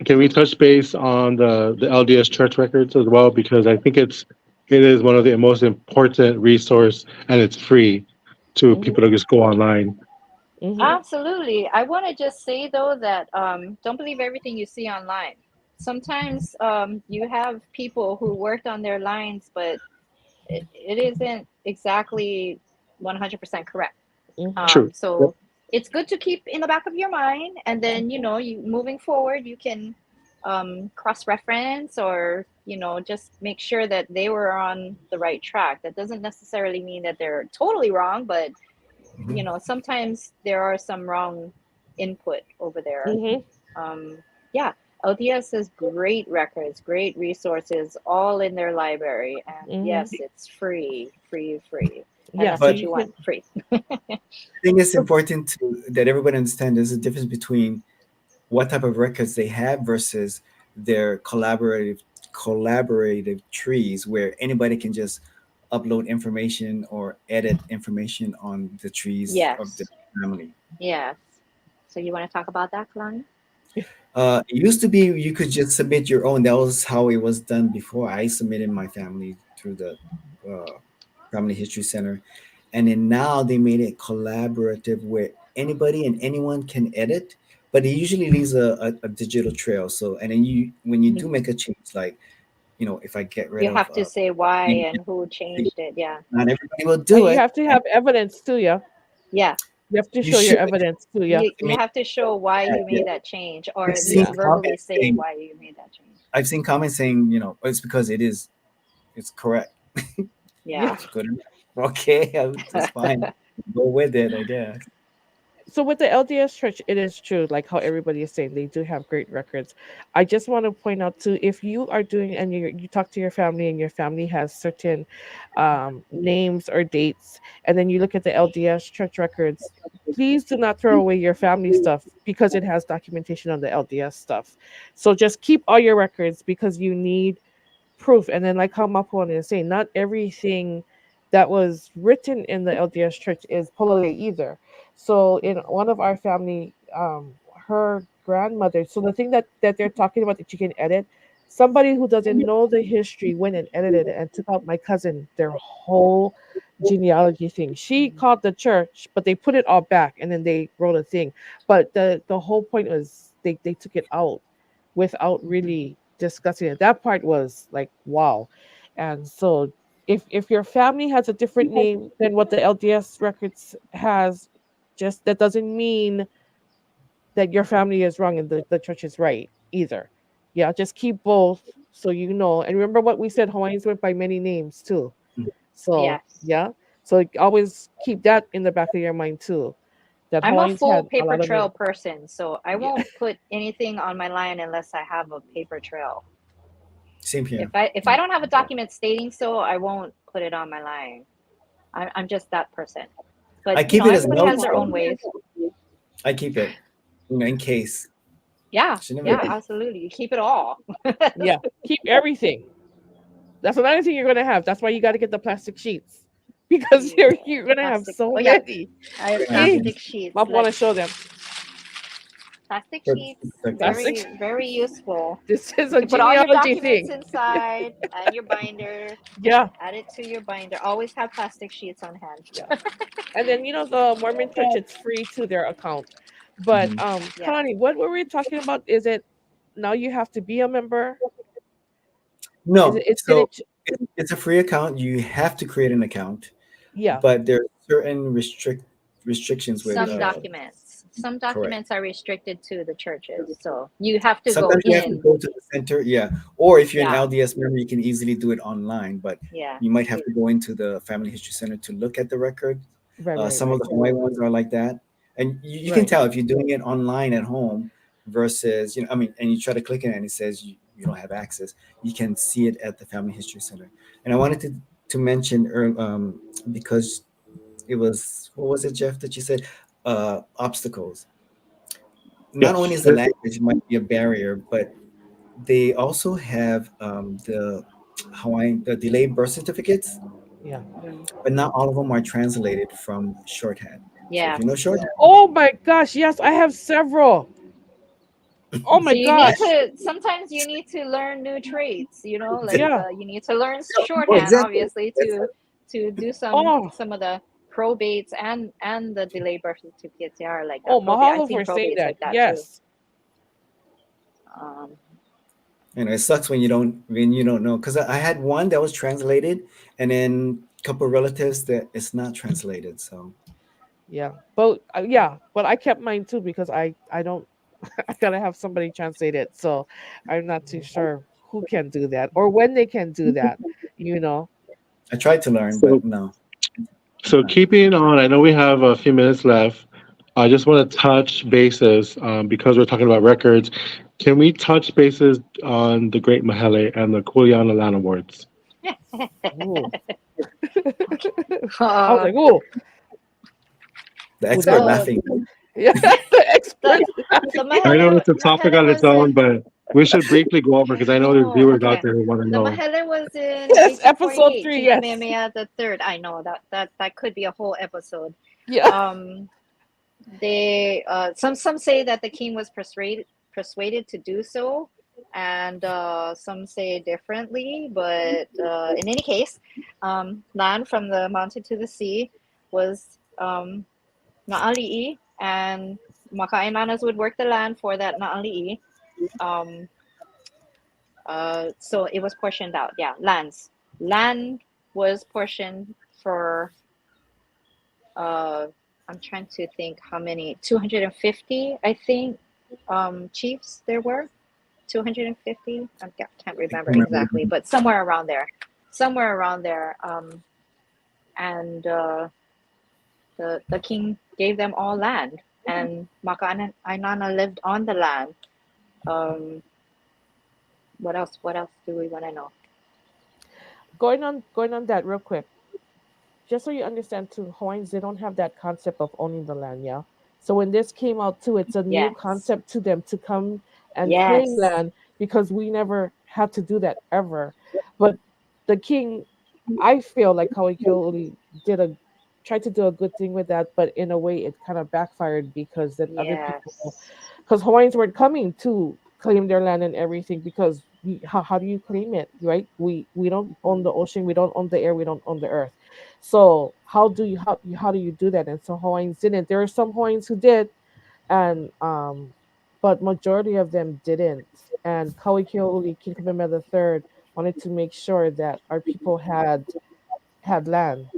[SPEAKER 4] can we touch base on the LDS church records as well? Because I think it is one of the most important resource, and it's free to
[SPEAKER 3] Mm-hmm.
[SPEAKER 4] people to just go online.
[SPEAKER 3] Mm-hmm.
[SPEAKER 5] Absolutely. I want to just say though that don't believe everything you see online. Sometimes you have people who worked on their lines, but it isn't exactly 100% correct.
[SPEAKER 3] Mm-hmm.
[SPEAKER 4] True. Yep.
[SPEAKER 5] So it's good to keep in the back of your mind, and then you moving forward, you can cross-reference or just make sure that they were on the right track. That doesn't necessarily mean that they're totally wrong, but
[SPEAKER 6] Mhm.
[SPEAKER 5] sometimes there are some wrong input over there.
[SPEAKER 3] Mm-hmm.
[SPEAKER 5] Yeah, LDS has great records, great resources, all in their library, and
[SPEAKER 3] Mm-hmm.
[SPEAKER 5] yes, it's free, free, free, and
[SPEAKER 3] Yeah.
[SPEAKER 5] that's
[SPEAKER 3] So
[SPEAKER 6] But
[SPEAKER 5] what
[SPEAKER 3] you
[SPEAKER 5] you want,
[SPEAKER 3] can.
[SPEAKER 5] free.
[SPEAKER 6] I think it's important that everybody understand there's a difference between what type of records they have versus their collaborative trees where anybody can just upload information or edit information on the trees of the
[SPEAKER 5] Yes,
[SPEAKER 6] family.
[SPEAKER 5] yes. So you want to talk about that, Kalani?
[SPEAKER 6] It used to be you could just submit your own. That was how it was done before. I submitted my family through the Family History Center, and then now they made it collaborative where anybody and anyone can edit, but it usually leaves a digital trail. So, and then when you do make a change, like if I get rid
[SPEAKER 5] You
[SPEAKER 6] of,
[SPEAKER 5] have to say why and who changed it. Yeah,
[SPEAKER 6] not everybody will
[SPEAKER 3] And
[SPEAKER 6] do
[SPEAKER 3] you
[SPEAKER 6] it.
[SPEAKER 3] have to have evidence too, yeah.
[SPEAKER 5] yeah.
[SPEAKER 3] You have to
[SPEAKER 6] You
[SPEAKER 3] show your
[SPEAKER 6] should.
[SPEAKER 3] evidence too, yeah.
[SPEAKER 5] You
[SPEAKER 6] I mean,
[SPEAKER 5] have to show why
[SPEAKER 6] yeah,
[SPEAKER 5] you
[SPEAKER 6] yeah.
[SPEAKER 5] made that change, or
[SPEAKER 6] I've
[SPEAKER 5] at
[SPEAKER 6] seen
[SPEAKER 5] least
[SPEAKER 3] Yeah.
[SPEAKER 5] verbally
[SPEAKER 6] comments
[SPEAKER 5] say
[SPEAKER 6] saying,
[SPEAKER 5] why you made that change.
[SPEAKER 6] I've seen comments saying, it's because it's correct.
[SPEAKER 5] Yeah.
[SPEAKER 3] Yeah.
[SPEAKER 6] It's good enough. Okay, that's fine. Go with it, I guess.
[SPEAKER 3] So with the LDS Church, it is true, like how everybody is saying, they do have great records. I just want to point out too, if you are doing and you talk to your family and your family has certain names or dates, and then you look at the LDS Church records, please do not throw away your family stuff because it has documentation on the LDS stuff. So just keep all your records because you need proof. And then, like how Mapuana is saying, not everything that was written in the LDS Church is polole either. So, in one of our family, her grandmother. So the thing that they're talking about that you can edit, somebody who doesn't know the history went and edited it and took out my cousin their whole genealogy thing. She called the church, but they put it all back and then they wrote a thing. But the whole point was they took it out without really discussing it. That part was like wow. And so if your family has a different name than what the LDS records has, just that doesn't mean that your family is wrong and the church is right either. Yeah, just keep both so you know. And remember what we said, Hawaiians went by many names too. So
[SPEAKER 5] Yes.
[SPEAKER 3] yeah. So always keep that in the back of your mind too. That
[SPEAKER 5] I'm a
[SPEAKER 3] Hawaiians
[SPEAKER 5] full
[SPEAKER 3] had a
[SPEAKER 5] paper
[SPEAKER 3] lot of
[SPEAKER 5] trail
[SPEAKER 3] names.
[SPEAKER 5] person, so I
[SPEAKER 3] Yeah.
[SPEAKER 5] won't put anything on my line unless I have a paper trail.
[SPEAKER 6] Same
[SPEAKER 5] If
[SPEAKER 6] here.
[SPEAKER 5] I don't have a document stating so, I won't put it on my line. I'm just that person. But
[SPEAKER 6] I keep it as
[SPEAKER 5] everybody has
[SPEAKER 6] notes
[SPEAKER 5] their
[SPEAKER 6] though.
[SPEAKER 5] own ways.
[SPEAKER 6] I keep it, in case.
[SPEAKER 5] Yeah,
[SPEAKER 6] Should never.
[SPEAKER 5] yeah, absolutely. You keep it all.
[SPEAKER 3] Yeah. Keep everything. That's another thing you're gonna have. That's why you gotta get the plastic sheets. Because
[SPEAKER 5] Yeah,
[SPEAKER 3] you're gonna have
[SPEAKER 5] plastic.
[SPEAKER 3] so
[SPEAKER 5] Oh yeah,
[SPEAKER 3] many.
[SPEAKER 5] I have
[SPEAKER 3] Eh,
[SPEAKER 5] plastic sheets.
[SPEAKER 3] Mom wanna
[SPEAKER 5] Let's
[SPEAKER 3] show them.
[SPEAKER 5] plastic
[SPEAKER 6] For
[SPEAKER 5] sheets,
[SPEAKER 6] protectors.
[SPEAKER 3] Plastic.
[SPEAKER 5] very very useful.
[SPEAKER 3] This is
[SPEAKER 5] You
[SPEAKER 3] a
[SPEAKER 5] can put all your
[SPEAKER 3] genealogy
[SPEAKER 5] documents
[SPEAKER 3] thing.
[SPEAKER 5] inside and your binder.
[SPEAKER 3] Yeah.
[SPEAKER 5] Add it to your binder. Always have plastic sheets on hand.
[SPEAKER 3] Yeah. And then the Mormon church, it's free to their account. But
[SPEAKER 6] Mhm.
[SPEAKER 5] Yeah.
[SPEAKER 3] Kalani, what were we talking about? Is it now you have to be a member? Is
[SPEAKER 6] No,
[SPEAKER 3] it? It did
[SPEAKER 6] so
[SPEAKER 3] it?
[SPEAKER 6] it's a free account. You have to create an account,
[SPEAKER 3] Yeah.
[SPEAKER 6] but there are certain restrictions with
[SPEAKER 5] Some documents. Some
[SPEAKER 6] correct.
[SPEAKER 5] documents are restricted to the churches, so you have to go
[SPEAKER 6] Sometimes you have to
[SPEAKER 5] in.
[SPEAKER 6] go to the center, yeah. Or if you're an
[SPEAKER 5] Yeah.
[SPEAKER 6] LDS member, you can easily do it online, but
[SPEAKER 5] Yeah.
[SPEAKER 6] you might have to go into the Family History Center to look at the record.
[SPEAKER 3] Right. Right.
[SPEAKER 6] Some of
[SPEAKER 3] Right.
[SPEAKER 6] the Hawaii ones are like that, and you can
[SPEAKER 3] Right.
[SPEAKER 6] tell if you're doing it online at home versus I mean, and you try to click it and it says you don't have access. You can see it at the Family History Center. And I wanted to mention because it was what was it, Jeff, that you said obstacles. Not only
[SPEAKER 4] Yes.
[SPEAKER 6] is the language might be a barrier, but they also have the delayed birth certificates,
[SPEAKER 3] Yeah.
[SPEAKER 5] Mhm.
[SPEAKER 6] but not all of them are translated from shorthand. So if
[SPEAKER 5] Yeah.
[SPEAKER 6] you know shorthand,
[SPEAKER 3] Oh my gosh! Yes, I have several. Oh
[SPEAKER 5] So
[SPEAKER 3] my
[SPEAKER 5] you need
[SPEAKER 3] gosh!
[SPEAKER 5] to sometimes you need to learn new traits, like
[SPEAKER 3] Yeah.
[SPEAKER 5] you need to learn
[SPEAKER 6] oh,
[SPEAKER 5] shorthand
[SPEAKER 6] exactly.
[SPEAKER 5] obviously
[SPEAKER 6] That's
[SPEAKER 5] to do
[SPEAKER 3] Oh.
[SPEAKER 5] some of the probates and the delayed birth certificates. Yeah, are like that.
[SPEAKER 3] Oh,
[SPEAKER 5] Probate, I've
[SPEAKER 3] mahalo
[SPEAKER 5] seen
[SPEAKER 3] for saying
[SPEAKER 5] probates
[SPEAKER 3] that.
[SPEAKER 5] like that too.
[SPEAKER 3] Yes.
[SPEAKER 5] Um,
[SPEAKER 6] it sucks when you don't know, because I had one that was translated, and then a couple relatives that it's not translated. So
[SPEAKER 3] Yeah. But yeah. But I kept mine too because I don't. I gotta have somebody translate it. So I'm not too sure who can do that or when they can do that. You know.
[SPEAKER 6] I tried to learn,
[SPEAKER 4] So,
[SPEAKER 6] but no.
[SPEAKER 4] so keeping on, I know we have a few minutes left. I just want to touch bases because we're talking about records. Can we touch bases on the Great Mahele and the Kuleana Land Awards?
[SPEAKER 3] Ooh. I was
[SPEAKER 5] uh,
[SPEAKER 3] like, oh,
[SPEAKER 6] The
[SPEAKER 3] who
[SPEAKER 6] expert
[SPEAKER 3] does?
[SPEAKER 5] so
[SPEAKER 6] laughing.
[SPEAKER 3] Yeah. The expert
[SPEAKER 5] the
[SPEAKER 3] laughing.
[SPEAKER 5] the
[SPEAKER 4] I know it's a topic
[SPEAKER 5] Mahele
[SPEAKER 4] on its
[SPEAKER 5] was
[SPEAKER 4] own,
[SPEAKER 5] in.
[SPEAKER 4] but we should briefly go over because I know there's
[SPEAKER 5] No,
[SPEAKER 4] viewers out
[SPEAKER 5] okay.
[SPEAKER 4] there who want to
[SPEAKER 5] The
[SPEAKER 4] know.
[SPEAKER 5] Mahele was in
[SPEAKER 3] Yes. Episode
[SPEAKER 5] 1848,
[SPEAKER 3] 3.
[SPEAKER 5] King
[SPEAKER 3] Yes.
[SPEAKER 5] Kamehameha the third. I know that could be a whole episode.
[SPEAKER 3] Yeah.
[SPEAKER 5] They some say that the king was persuaded to do so, and some say differently. But in any case, land from the mountain to the sea was na'ali'i, and maka'ainanas would work the land for that na'ali'i. Um, so it was portioned out. Yeah, land was portioned for I'm trying to think how many, 250 I think chiefs there were. 250, I can't
[SPEAKER 6] I
[SPEAKER 5] remember
[SPEAKER 6] remember.
[SPEAKER 5] exactly, but somewhere around there. And the king gave them all land, and Maka'ainana lived on the land. um what else do we want to know?
[SPEAKER 3] Going on that real quick. Just so you understand too, Hawaiians, they don't have that concept of owning the land, yeah. So when this came out too, it's a new
[SPEAKER 5] Yes,
[SPEAKER 3] concept to them to come and claim
[SPEAKER 5] yes,
[SPEAKER 3] land because we never had to do that ever. But the king, I feel like Kauikeoli did a tried to do a good thing with that, but in a way it kind of backfired because then other people,
[SPEAKER 5] yes,
[SPEAKER 3] because Hawaiians weren't coming to claim their land and everything because how do you claim it, right? We don't own the ocean, we don't own the air, we don't own the earth. So how do you do that? And so Hawaiians didn't. There are some Hawaiians who did, and but majority of them didn't. And Kauikeoli King Kamehameha the Third wanted to make sure that our people had land.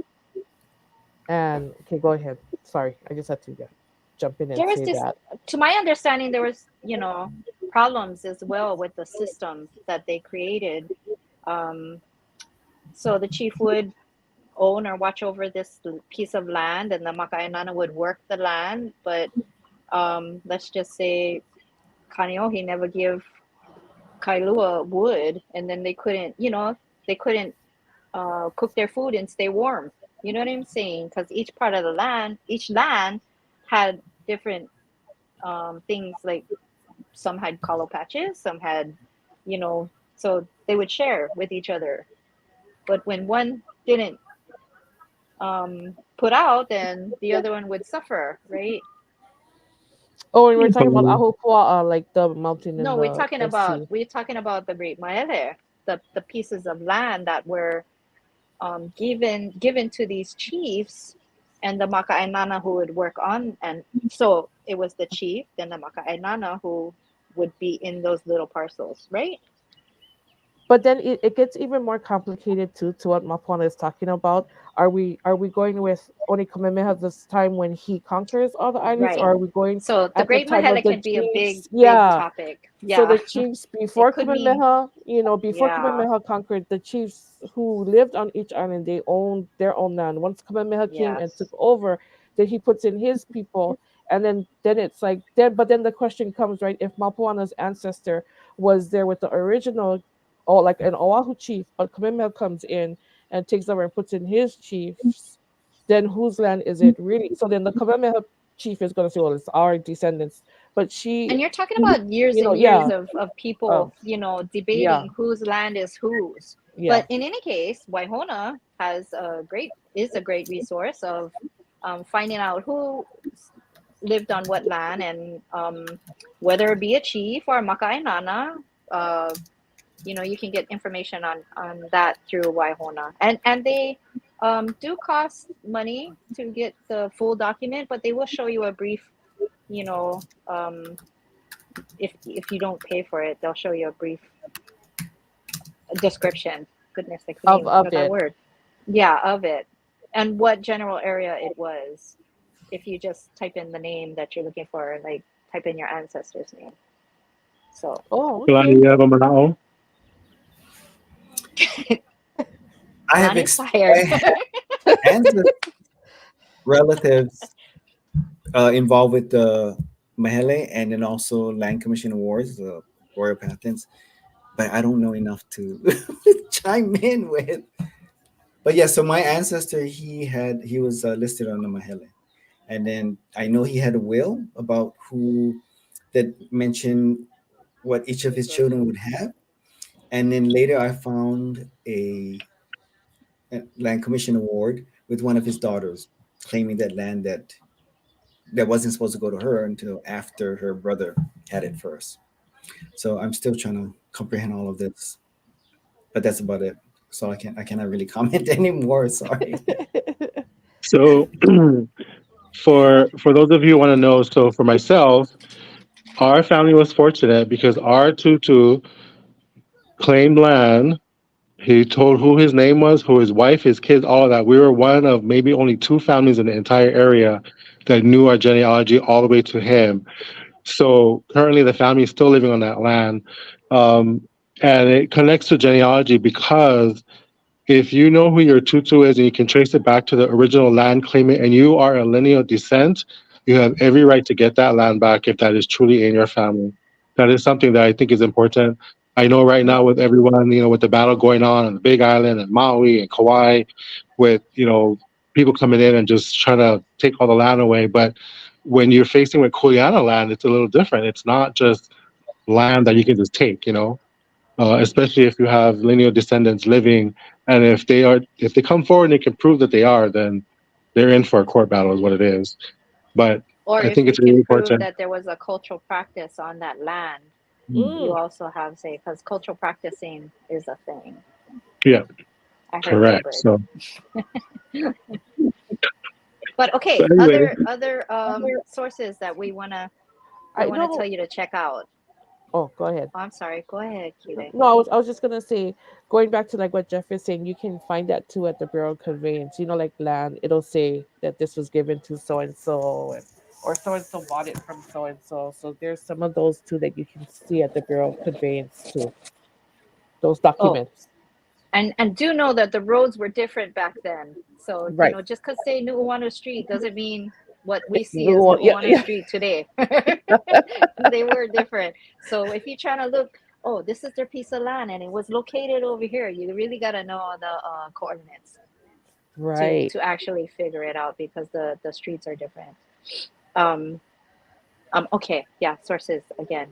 [SPEAKER 3] And okay, go ahead. Sorry, I just had to jump in and
[SPEAKER 5] there was
[SPEAKER 3] say
[SPEAKER 5] this,
[SPEAKER 3] that.
[SPEAKER 5] to my understanding, there was problems as well with the system that they created. um so the chief would own or watch over this piece of land, and the maka'ainana would work the land, but let's just say Kaneohe never give Kailua wood, and then they couldn't cook their food and stay warm. You know what I'm saying? Because each land had different things. Like some had color patches, some had, you know, so they would share with each other. But when one didn't put out, then the other one would suffer, right?
[SPEAKER 3] Oh, and we're talking about
[SPEAKER 4] Um,
[SPEAKER 3] Ahupua'a, like the mountain in
[SPEAKER 5] No,
[SPEAKER 3] the sea.
[SPEAKER 5] we're talking about the Great Maele, the pieces of land that were given to these chiefs, and the maka'ainana who would work on. And so it was the chief, then the maka'ainana who would be in those little parcels, right?
[SPEAKER 3] But then it gets even more complicated too, to what Mapuana is talking about. Are we going with only Kamehameha this time when he conquers all the islands,
[SPEAKER 5] Right.
[SPEAKER 3] or are we going
[SPEAKER 5] So the
[SPEAKER 3] at the
[SPEAKER 5] Great
[SPEAKER 3] time of
[SPEAKER 5] Mahele
[SPEAKER 3] the
[SPEAKER 5] can be a big,
[SPEAKER 3] chiefs?
[SPEAKER 5] big
[SPEAKER 3] Yeah.
[SPEAKER 5] topic.
[SPEAKER 3] So
[SPEAKER 5] Yeah.
[SPEAKER 3] the chiefs
[SPEAKER 5] It
[SPEAKER 3] before
[SPEAKER 5] could mean,
[SPEAKER 3] Kamehameha, before
[SPEAKER 5] yeah,
[SPEAKER 3] Kamehameha conquered, the chiefs who lived on each island, they owned their own land. Once Kamehameha came and took
[SPEAKER 5] yes.
[SPEAKER 3] over, then he puts in his people, and then it's like then. But then the question comes, right? If Mapuana's ancestor was there with the original, or like an Oahu chief, but Kamehameha comes in and takes over and puts in his chiefs, then whose land is it really? So then the Kamehameha chief is going to say, well, it's our descendants. But
[SPEAKER 5] And you're talking about years and
[SPEAKER 3] yeah,
[SPEAKER 5] years of people,
[SPEAKER 3] yeah,
[SPEAKER 5] debating whose land is whose.
[SPEAKER 3] yeah.
[SPEAKER 5] But in any case, Waihona is a great resource of finding out who lived on what land, and whether it be a chief or a maka'ainana, you can get information on that through Waihona. And they do cost money to get the full document, but they will show you a brief, if you don't pay for it, they'll show you a brief description. Goodness, I couldn't even think
[SPEAKER 3] Of
[SPEAKER 5] of that
[SPEAKER 3] it.
[SPEAKER 5] word. Yeah, of it. And what general area it was. If you just type in the name that you're looking for, like type in your ancestor's name. So
[SPEAKER 3] Oh,
[SPEAKER 4] Kalani,
[SPEAKER 3] okay.
[SPEAKER 4] you have a manao?
[SPEAKER 6] I have
[SPEAKER 5] Lonnie's tired.
[SPEAKER 6] I have ancestors, relatives involved with the Mahele and then also Land Commission Awards, the Royal Patents, but I don't know enough to chime in with. But yeah, so my ancestor, he was listed on the Mahele, and then I know he had a will about who that mentioned what each of his children would have, and then later I found a land commission award with one of his daughters claiming that land that wasn't supposed to go to her until after her brother had it first. So I'm still trying to comprehend all of this, but that's about it. So I cannot really comment anymore. Sorry.
[SPEAKER 4] So, for those of you who want to know, so for myself, our family was fortunate because our tutu claimed land. He told who his name was, who his wife, his kids, all of that. We were one of maybe only two families in the entire area that knew our genealogy all the way to him. So currently, the family is still living on that land, and it connects to genealogy because if you know who your tutu is and you can trace it back to the original land claimant, and you are a lineal descent, you have every right to get that land back if that is truly in your family. That is something that I think is important. I know right now with everyone, with the battle going on the Big Island and Maui and Kauai, with people coming in and just trying to take all the land away. But when you're facing with Kuleana land, it's a little different. It's not just land that you can just take, especially if you have lineal descendants living, and if they come forward and they can prove that they are, then they're in for a court battle is what it is. But
[SPEAKER 5] or
[SPEAKER 4] I
[SPEAKER 5] if
[SPEAKER 4] think
[SPEAKER 5] you
[SPEAKER 4] it's really
[SPEAKER 5] can prove
[SPEAKER 4] important.
[SPEAKER 5] that there was a cultural practice on that land, you
[SPEAKER 3] Mm.
[SPEAKER 5] also have say, because cultural practicing is a thing.
[SPEAKER 4] Yeah,
[SPEAKER 5] I heard
[SPEAKER 4] correct.
[SPEAKER 5] that
[SPEAKER 4] So
[SPEAKER 5] But okay,
[SPEAKER 4] anyway,
[SPEAKER 5] other sources that we wanna
[SPEAKER 3] I know.
[SPEAKER 5] tell you to check out.
[SPEAKER 3] Oh, go ahead.
[SPEAKER 5] Oh, I'm sorry. Go ahead, Kile.
[SPEAKER 3] No, I was just gonna say, going back to like what Jeff is saying, you can find that too at the Bureau of Conveyance. Like land, it'll say that this was given to so and so, or so and so bought it from so and so. So there's some of those too that you can see at the Bureau of Conveyance too. Those
[SPEAKER 5] Oh,
[SPEAKER 3] documents.
[SPEAKER 5] and do know that the roads were different back then. So
[SPEAKER 3] Right.
[SPEAKER 5] just because say Nu'uanu Street doesn't mean what we see as
[SPEAKER 3] No, yeah,
[SPEAKER 5] Nu'uanu
[SPEAKER 3] yeah.
[SPEAKER 5] Street today. They were different. So if you're trying to look, oh, this is their piece of land and it was located over here, you really got to know the coordinates
[SPEAKER 3] Right.
[SPEAKER 5] to actually figure it out, because the streets are different. Um, okay, yeah, sources again.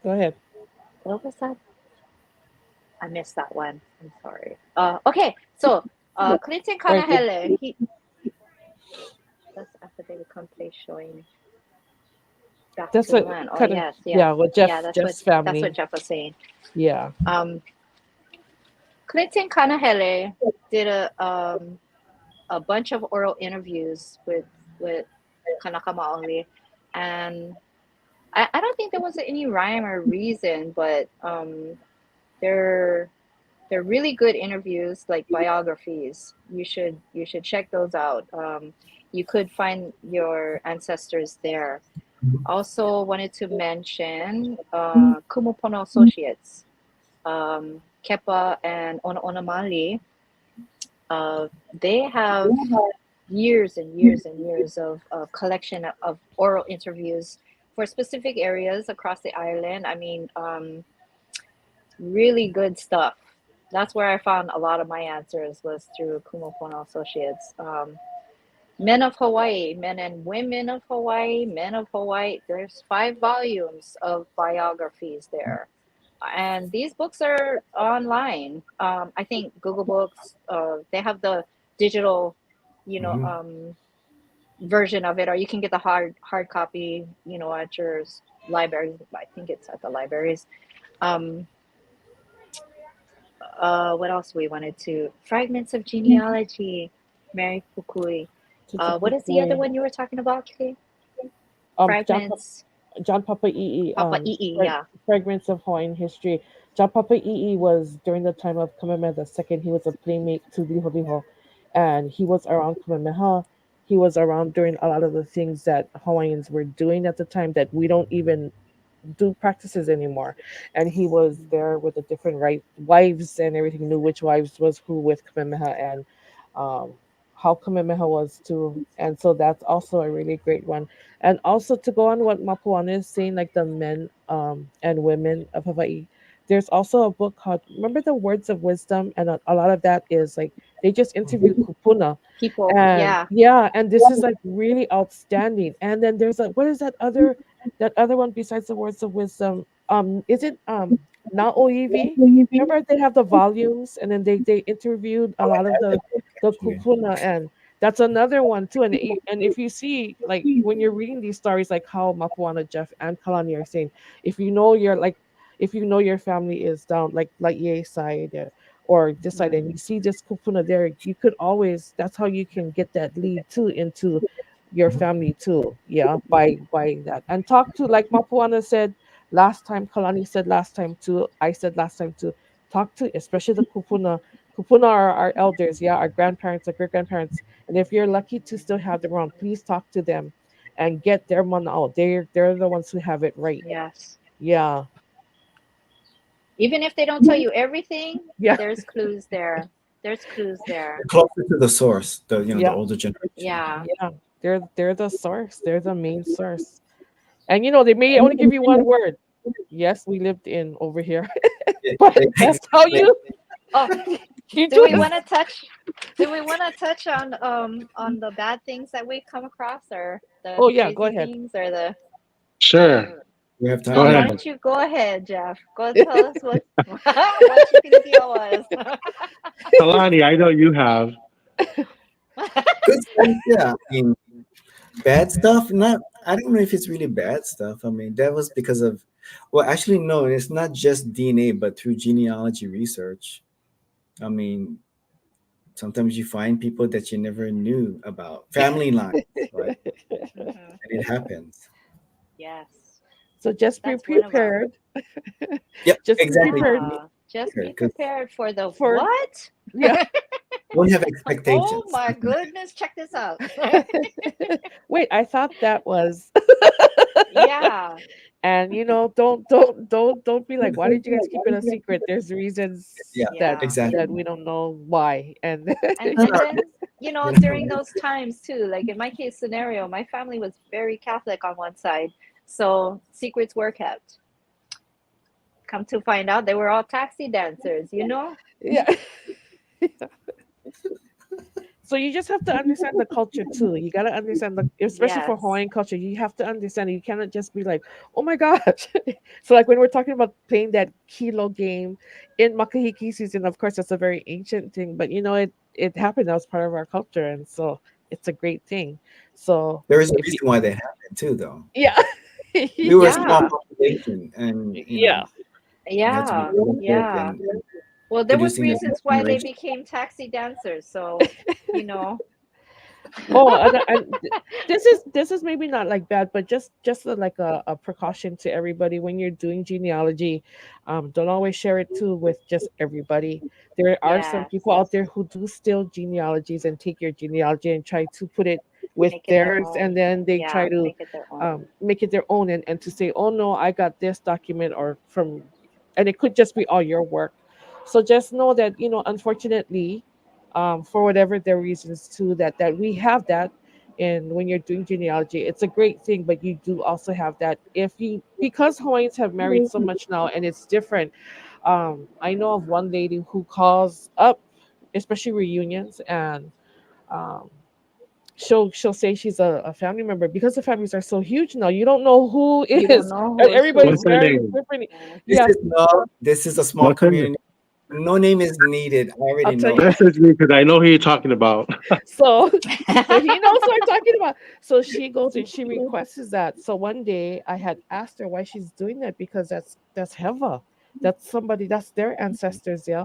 [SPEAKER 3] Go ahead.
[SPEAKER 5] What was that? I missed that one. I'm sorry. Okay, so Clinton
[SPEAKER 3] Right there.
[SPEAKER 5] Kanahele, that's affidavit complete showing back
[SPEAKER 3] That's
[SPEAKER 5] to the
[SPEAKER 3] what
[SPEAKER 5] land. Oh
[SPEAKER 3] kind of,
[SPEAKER 5] yes,
[SPEAKER 3] yeah,
[SPEAKER 5] yes,
[SPEAKER 3] what
[SPEAKER 5] yeah.
[SPEAKER 3] Jeff's
[SPEAKER 5] That's
[SPEAKER 3] family.
[SPEAKER 5] what Jeff was saying.
[SPEAKER 3] Yeah.
[SPEAKER 5] Clinton Kanahele did a bunch of oral interviews with Kanaka Maoli, And I don't think there was any rhyme or reason, but they're they're really good interviews, like biographies. You should check those out. You could find your ancestors there. Also wanted to mention Kumupono Associates, Kepa and Ona Mali. They have years and years and years of collection of oral interviews for specific areas across the island. I mean, really good stuff. That's where I found a lot of my answers, was through Kumopono Associates. Men of Hawaii, Men and Women of Hawaii, Men of Hawaii. There's 5 volumes of biographies there. And these books are online. I think Google Books, they have the digital, version of it, or you can get the hard copy, at your library. I think it's at the libraries. Um, what else we wanted to? Fragments of Genealogy, Mary Pukui. What is the other one you were talking about, Kay? Fragments.
[SPEAKER 3] John Papa I'i.
[SPEAKER 5] Papa I'i, yeah.
[SPEAKER 3] Fragments of Hawaiian History. John Papa I'i was during the time of Kamehameha II. He was a playmate to Liholiho, and he was around Kamehameha. He was around during a lot of the things that Hawaiians were doing at the time that we don't even do practices anymore. And he was there with the different wives and everything, knew which wives was who with Kamehameha, and um, how Kamehameha was too. And so that's also a really great one. And also to go on what Mapuana is saying, like the men and women of Hawaii, there's also a book called, remember the Words of Wisdom? And a lot of that is like, they just interview kupuna.
[SPEAKER 5] People,
[SPEAKER 3] And
[SPEAKER 5] yeah.
[SPEAKER 3] yeah, and this is like really outstanding. And then there's what is that other one besides the Words of Wisdom? Is it Na Oivi? Remember they have the volumes, and then they interviewed a lot of the kupuna, and that's another one too. And if you see, like when you're reading these stories, like how Mapuana, Jeff, and Kalani are saying, if you know your family is down like Ye side, or this side, and you see this kupuna there, you could always, that's how you can get that lead too into your family too. Yeah, by that. And talk to, like Mapuana said last time, Kalani said last time too, I said last time too, talk to especially the kupuna. Kupuna are our elders, yeah, our grandparents, our great grandparents. And if you're lucky to still have them around, please talk to them and get their mana out. They're the ones who have it right.
[SPEAKER 5] Yes.
[SPEAKER 3] Yeah.
[SPEAKER 5] Even if they don't tell you everything,
[SPEAKER 3] Yeah.
[SPEAKER 5] there's clues there. There's clues there.
[SPEAKER 6] Closer to the source, the
[SPEAKER 3] Yeah.
[SPEAKER 6] older generation.
[SPEAKER 5] Yeah.
[SPEAKER 3] Yeah. They're the source. They're the main source. And they may only give you one word. Yes, we lived in over here. But that's how you
[SPEAKER 5] Oh,
[SPEAKER 3] you
[SPEAKER 5] do
[SPEAKER 3] do
[SPEAKER 5] we
[SPEAKER 3] it.
[SPEAKER 5] want to touch? Do we want to touch on the bad things that we come across, or the
[SPEAKER 3] Oh yeah,
[SPEAKER 5] crazy
[SPEAKER 3] go ahead.
[SPEAKER 5] things, or the?
[SPEAKER 4] Sure.
[SPEAKER 6] We have time.
[SPEAKER 4] Go
[SPEAKER 5] Why
[SPEAKER 4] ahead.
[SPEAKER 5] don't you go ahead, Jeff? Go tell us what what your big deal was.
[SPEAKER 4] Kalani, I know you have.
[SPEAKER 6] Good stuff, yeah. I mean, bad stuff. Not. I don't know if it's really bad stuff. I mean, that was because of. Well, actually, no. It's not just DNA, but through genealogy research. I mean, sometimes you find people that you never knew about, family lines, right?
[SPEAKER 5] Mhm.
[SPEAKER 6] And it happens.
[SPEAKER 5] Yes,
[SPEAKER 3] So just be
[SPEAKER 5] that's one of them.
[SPEAKER 3] prepared.
[SPEAKER 6] Yep,
[SPEAKER 3] Just be
[SPEAKER 6] exactly.
[SPEAKER 3] prepared
[SPEAKER 5] Just be
[SPEAKER 6] Because
[SPEAKER 5] prepared for the
[SPEAKER 3] for
[SPEAKER 5] what?
[SPEAKER 3] yeah.
[SPEAKER 6] don't have
[SPEAKER 5] Oh
[SPEAKER 6] expectations.
[SPEAKER 5] my goodness! Check this out.
[SPEAKER 3] Wait, I thought that was
[SPEAKER 5] Yeah.
[SPEAKER 3] and don't be like, why did you guys keep it a secret? There's reasons
[SPEAKER 6] Yeah,
[SPEAKER 3] that
[SPEAKER 5] Yeah.
[SPEAKER 6] exactly.
[SPEAKER 3] we don't know why. And
[SPEAKER 5] And
[SPEAKER 6] No,
[SPEAKER 5] and
[SPEAKER 6] no,
[SPEAKER 5] then
[SPEAKER 6] we're not
[SPEAKER 5] during
[SPEAKER 6] worried.
[SPEAKER 5] those times too, like in my case scenario, my family was very Catholic on one side, so secrets were kept. Come to find out, they were all taxi dancers.
[SPEAKER 3] yeah. So you just have to understand the culture too. You gotta understand especially for
[SPEAKER 5] Yes.
[SPEAKER 3] Hawaiian culture, you have to understand it. You cannot just be like, oh my gosh. So like when we're talking about playing that kilo game in Makahiki season, of course that's a very ancient thing, but it happened as part of our culture, and so it's a great thing. So
[SPEAKER 6] There is a
[SPEAKER 3] if you
[SPEAKER 6] reason why that happened too, though.
[SPEAKER 3] yeah.
[SPEAKER 6] We were a small
[SPEAKER 5] Yeah.
[SPEAKER 6] population, and
[SPEAKER 3] Yeah.
[SPEAKER 6] we had to be
[SPEAKER 5] Yeah.
[SPEAKER 6] productive
[SPEAKER 5] Yeah.
[SPEAKER 6] and
[SPEAKER 5] Well, there was
[SPEAKER 6] producing the
[SPEAKER 5] reasons
[SPEAKER 6] next
[SPEAKER 5] why they
[SPEAKER 6] generation.
[SPEAKER 5] became taxi dancers, so you know
[SPEAKER 3] Oh, this is maybe not like bad, but just like a precaution to everybody when you're doing genealogy. Don't always share it too with just everybody. There are some
[SPEAKER 5] Yes.
[SPEAKER 3] people out there who do steal genealogies and take your genealogy and try to put it with
[SPEAKER 5] Make it their
[SPEAKER 3] theirs, and
[SPEAKER 5] own.
[SPEAKER 3] then they
[SPEAKER 5] Yeah,
[SPEAKER 3] try to
[SPEAKER 5] make it their own.
[SPEAKER 3] make it their own, and to say, oh no, I got this document or from, and it could just be all your work. So just know that, unfortunately, for whatever their reasons too, that we have that. And when you're doing genealogy, it's a great thing, but you do also have that if you, because Hawaiians have married so much now and it's different. I know of one lady who calls up, especially reunions, and um, she'll say she's a family member because the families are so huge now. You don't know who
[SPEAKER 5] You don't
[SPEAKER 3] is,
[SPEAKER 5] know
[SPEAKER 3] and
[SPEAKER 5] who is
[SPEAKER 3] everybody's
[SPEAKER 4] What's
[SPEAKER 5] who.
[SPEAKER 4] her
[SPEAKER 3] married
[SPEAKER 4] name?
[SPEAKER 3] different.
[SPEAKER 5] Yeah.
[SPEAKER 6] This
[SPEAKER 3] Yeah,
[SPEAKER 6] is no. This is a small
[SPEAKER 4] What's her name?
[SPEAKER 6] community. No name is needed. I
[SPEAKER 3] I'll
[SPEAKER 6] already
[SPEAKER 3] tell
[SPEAKER 6] know.
[SPEAKER 3] you.
[SPEAKER 4] Message me because I know who you're talking about.
[SPEAKER 3] So, so he knows what I'm talking about. So she goes and she requests that. So one day I had asked her why she's doing that, because that's Heva. That's somebody, that's their ancestors, yeah.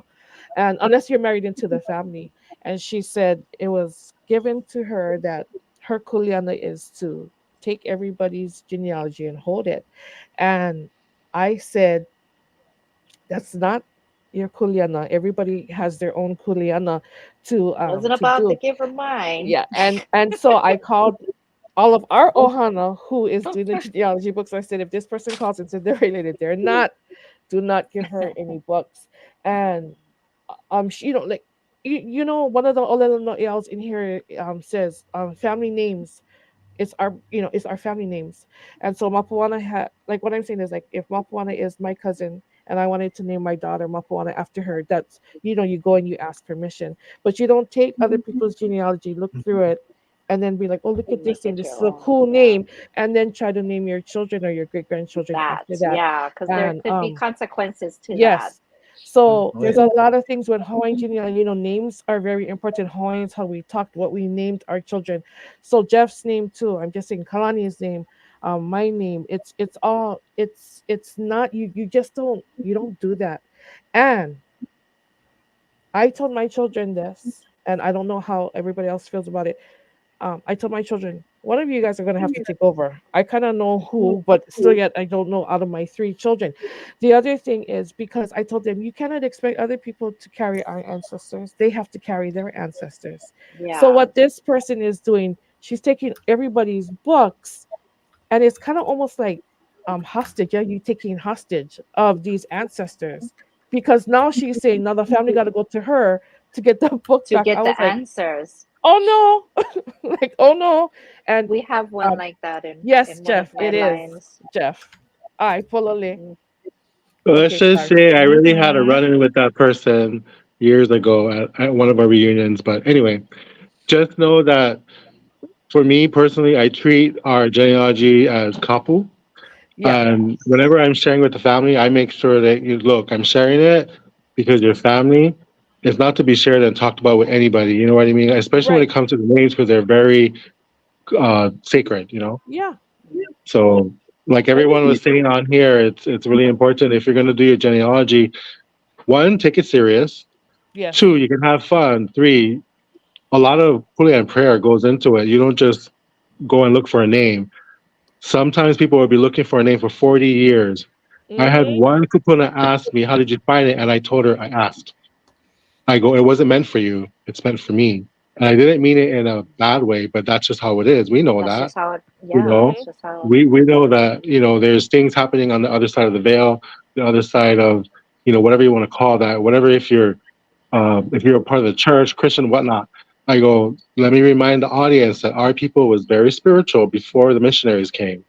[SPEAKER 3] And unless you're married into the family. And she said it was given to her that her kuleana is to take everybody's genealogy and hold it. And I said, that's not your kuleana. Everybody has their own kuleana
[SPEAKER 5] Wasn't
[SPEAKER 3] to
[SPEAKER 5] about to
[SPEAKER 3] do.
[SPEAKER 5] give her mine.
[SPEAKER 3] Yeah, and so I called all of our ohana who is doing the genealogy books. I said, if this person calls and said they're related, they're not. Do not give her any books. And like, one of the olelo in here says family names. It's our family names. And so Mapuana had, like, what I'm saying is, like, if Mapuana is my cousin and I wanted to name my daughter Mapuana after her, that's, you go and you ask permission. But you don't take other people's genealogy, look through it, and then be like, oh, look at
[SPEAKER 5] And
[SPEAKER 3] this
[SPEAKER 5] make
[SPEAKER 3] name,
[SPEAKER 5] it
[SPEAKER 3] this
[SPEAKER 5] your
[SPEAKER 3] is a
[SPEAKER 5] own.
[SPEAKER 3] cool
[SPEAKER 5] Yeah.
[SPEAKER 3] name, and then try to name your children or your great grandchildren
[SPEAKER 5] That.
[SPEAKER 3] after that.
[SPEAKER 5] Yeah, because there
[SPEAKER 3] And
[SPEAKER 5] could be consequences to that.
[SPEAKER 3] yes. So
[SPEAKER 6] Oh,
[SPEAKER 3] there's
[SPEAKER 6] yeah.
[SPEAKER 3] a lot of things with Hawaiian genealogy. Names are very important. Hawaiians, how we talked, what we named our children. So Jeff's name too. I'm just saying Kalani's name, my name. It's all it's not you just don't do that. And I told my children this, and I don't know how everybody else feels about it. I told my children, one of you guys are going to have to take over. I kind of know who, but still yet I don't know out of my three children. The other thing is, because I told them, you cannot expect other people to carry our ancestors. They have to carry their ancestors. So
[SPEAKER 5] Yeah.
[SPEAKER 3] what this person is doing, she's taking everybody's books, and it's kind of almost like hostage. Yeah, you taking hostage of these ancestors, because now she's saying, now the family got to go to her to get the book
[SPEAKER 5] To
[SPEAKER 3] back.
[SPEAKER 5] get
[SPEAKER 3] I was
[SPEAKER 5] the
[SPEAKER 3] like,
[SPEAKER 5] answers.
[SPEAKER 3] oh no, like, oh no. And
[SPEAKER 5] We have one
[SPEAKER 3] um,
[SPEAKER 5] like that
[SPEAKER 3] yes,
[SPEAKER 5] in one of
[SPEAKER 3] Jeff,
[SPEAKER 5] my
[SPEAKER 3] it is.
[SPEAKER 5] lines.
[SPEAKER 3] Jeff. I Polole.
[SPEAKER 5] Mm.
[SPEAKER 4] Let's
[SPEAKER 3] Okay,
[SPEAKER 4] just
[SPEAKER 3] sorry.
[SPEAKER 4] say I really had a
[SPEAKER 2] Mhm.
[SPEAKER 4] run-in with that person years ago at one of our reunions. But anyway, just know that for me personally, I treat our genealogy as kapu.
[SPEAKER 3] Yeah.
[SPEAKER 4] And whenever I'm sharing with the family, I make sure that you look, I'm sharing it because your family is not to be shared and talked about with anybody. You know what I mean? Especially when it
[SPEAKER 3] Right.
[SPEAKER 4] comes to the names, because they're very sacred.
[SPEAKER 3] Yeah.
[SPEAKER 4] So, like everyone was saying on here, it's really important if you're going to do your genealogy. One, take it serious.
[SPEAKER 3] Yes.
[SPEAKER 4] Two, you can have fun. Three, a lot of puli and prayer goes into it. You don't just go and look for a name. Sometimes people will be looking for a name for 40 years. I had
[SPEAKER 3] Mm-hmm.
[SPEAKER 4] one kupuna ask me, how did you find it? And I told her, I asked. I go, it wasn't meant for you. It's meant for me. And I didn't mean it in a bad way, but that's just how it is. We know
[SPEAKER 5] That's
[SPEAKER 4] that.
[SPEAKER 5] just how it,
[SPEAKER 4] You
[SPEAKER 5] yeah,
[SPEAKER 4] know,
[SPEAKER 5] that's just how,
[SPEAKER 4] we know that, there's things happening on the other side of the veil, the other side of, whatever you want to call that, whatever, if you're a part of the church, Christian, whatnot. I go, let me remind the audience that our people was very spiritual before the missionaries came.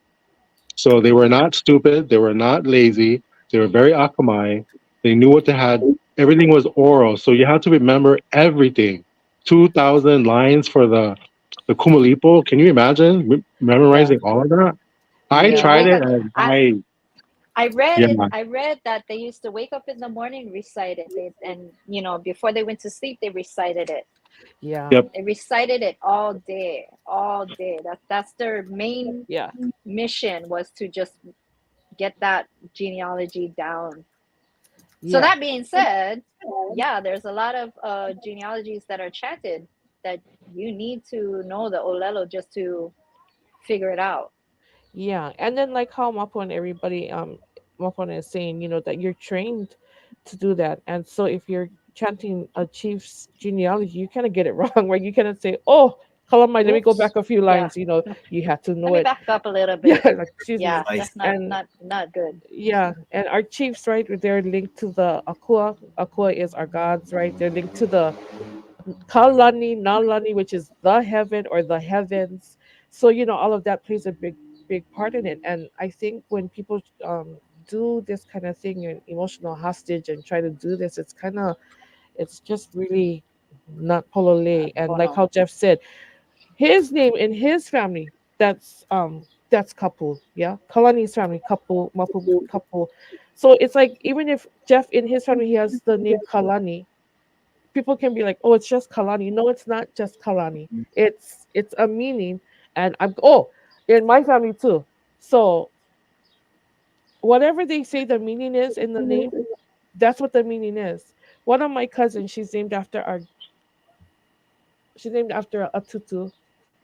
[SPEAKER 4] So they were not stupid. They were not lazy. They were very akamai. They knew what they had. Everything was oral. So you have to remember everything. 2,000 lines for the Kumalipo. Can you imagine
[SPEAKER 3] Yeah.
[SPEAKER 4] memorizing all of that? I
[SPEAKER 5] you'd
[SPEAKER 3] Yeah.
[SPEAKER 4] tried
[SPEAKER 5] wake
[SPEAKER 4] it
[SPEAKER 5] up.
[SPEAKER 4] and
[SPEAKER 5] I I read
[SPEAKER 4] yeah,
[SPEAKER 5] it. I read that they used to wake up in the morning, recite it, and before they went to sleep, they recited it.
[SPEAKER 3] Yeah.
[SPEAKER 4] yep.
[SPEAKER 5] They recited it all day, all day. That's their main
[SPEAKER 3] Yeah.
[SPEAKER 5] mission, was to just get that genealogy down. So
[SPEAKER 3] Yeah.
[SPEAKER 5] that being said, yeah, there's a lot of genealogies that are chanted that you need to know the olelo just to figure it out.
[SPEAKER 3] Yeah, and then like how Mapuana everybody Mapuana is saying, that you're trained to do that, and so if you're chanting a chief's genealogy, you kind of get it wrong, right? You cannot say, "Oh, Kalamai, let me go
[SPEAKER 5] Oops.
[SPEAKER 3] back a few
[SPEAKER 5] Yeah.
[SPEAKER 3] lines." You have to
[SPEAKER 5] Let
[SPEAKER 3] know
[SPEAKER 5] me
[SPEAKER 3] it.
[SPEAKER 5] back up a little
[SPEAKER 3] Yeah,
[SPEAKER 5] bit.
[SPEAKER 3] like excuse me,
[SPEAKER 5] Yeah,
[SPEAKER 6] Spice.
[SPEAKER 5] that's not
[SPEAKER 3] and
[SPEAKER 5] not not good.
[SPEAKER 3] yeah, and our chiefs, right? They're linked to the Akua. Akua is our gods, right? They're linked to the Kalani, Nalani, which is the heaven or the heavens. So all of that plays a big part in it. And I think when people do this kind of thing, and emotional hostage, and try to do this, it's just really not polole. And
[SPEAKER 5] Oh
[SPEAKER 3] like
[SPEAKER 5] no.
[SPEAKER 3] how Jeff said, his name in his family, that's couple, yeah. Kalani's family, couple, Mapu couple. So it's like even if Jeff in his family he has the name Kalani, people can be like, "Oh, it's just Kalani." No, it's not just Kalani. It's a meaning, and in my family too. So whatever they say the meaning is in the name, that's what the meaning is. One of my cousins, she's named after a tutu,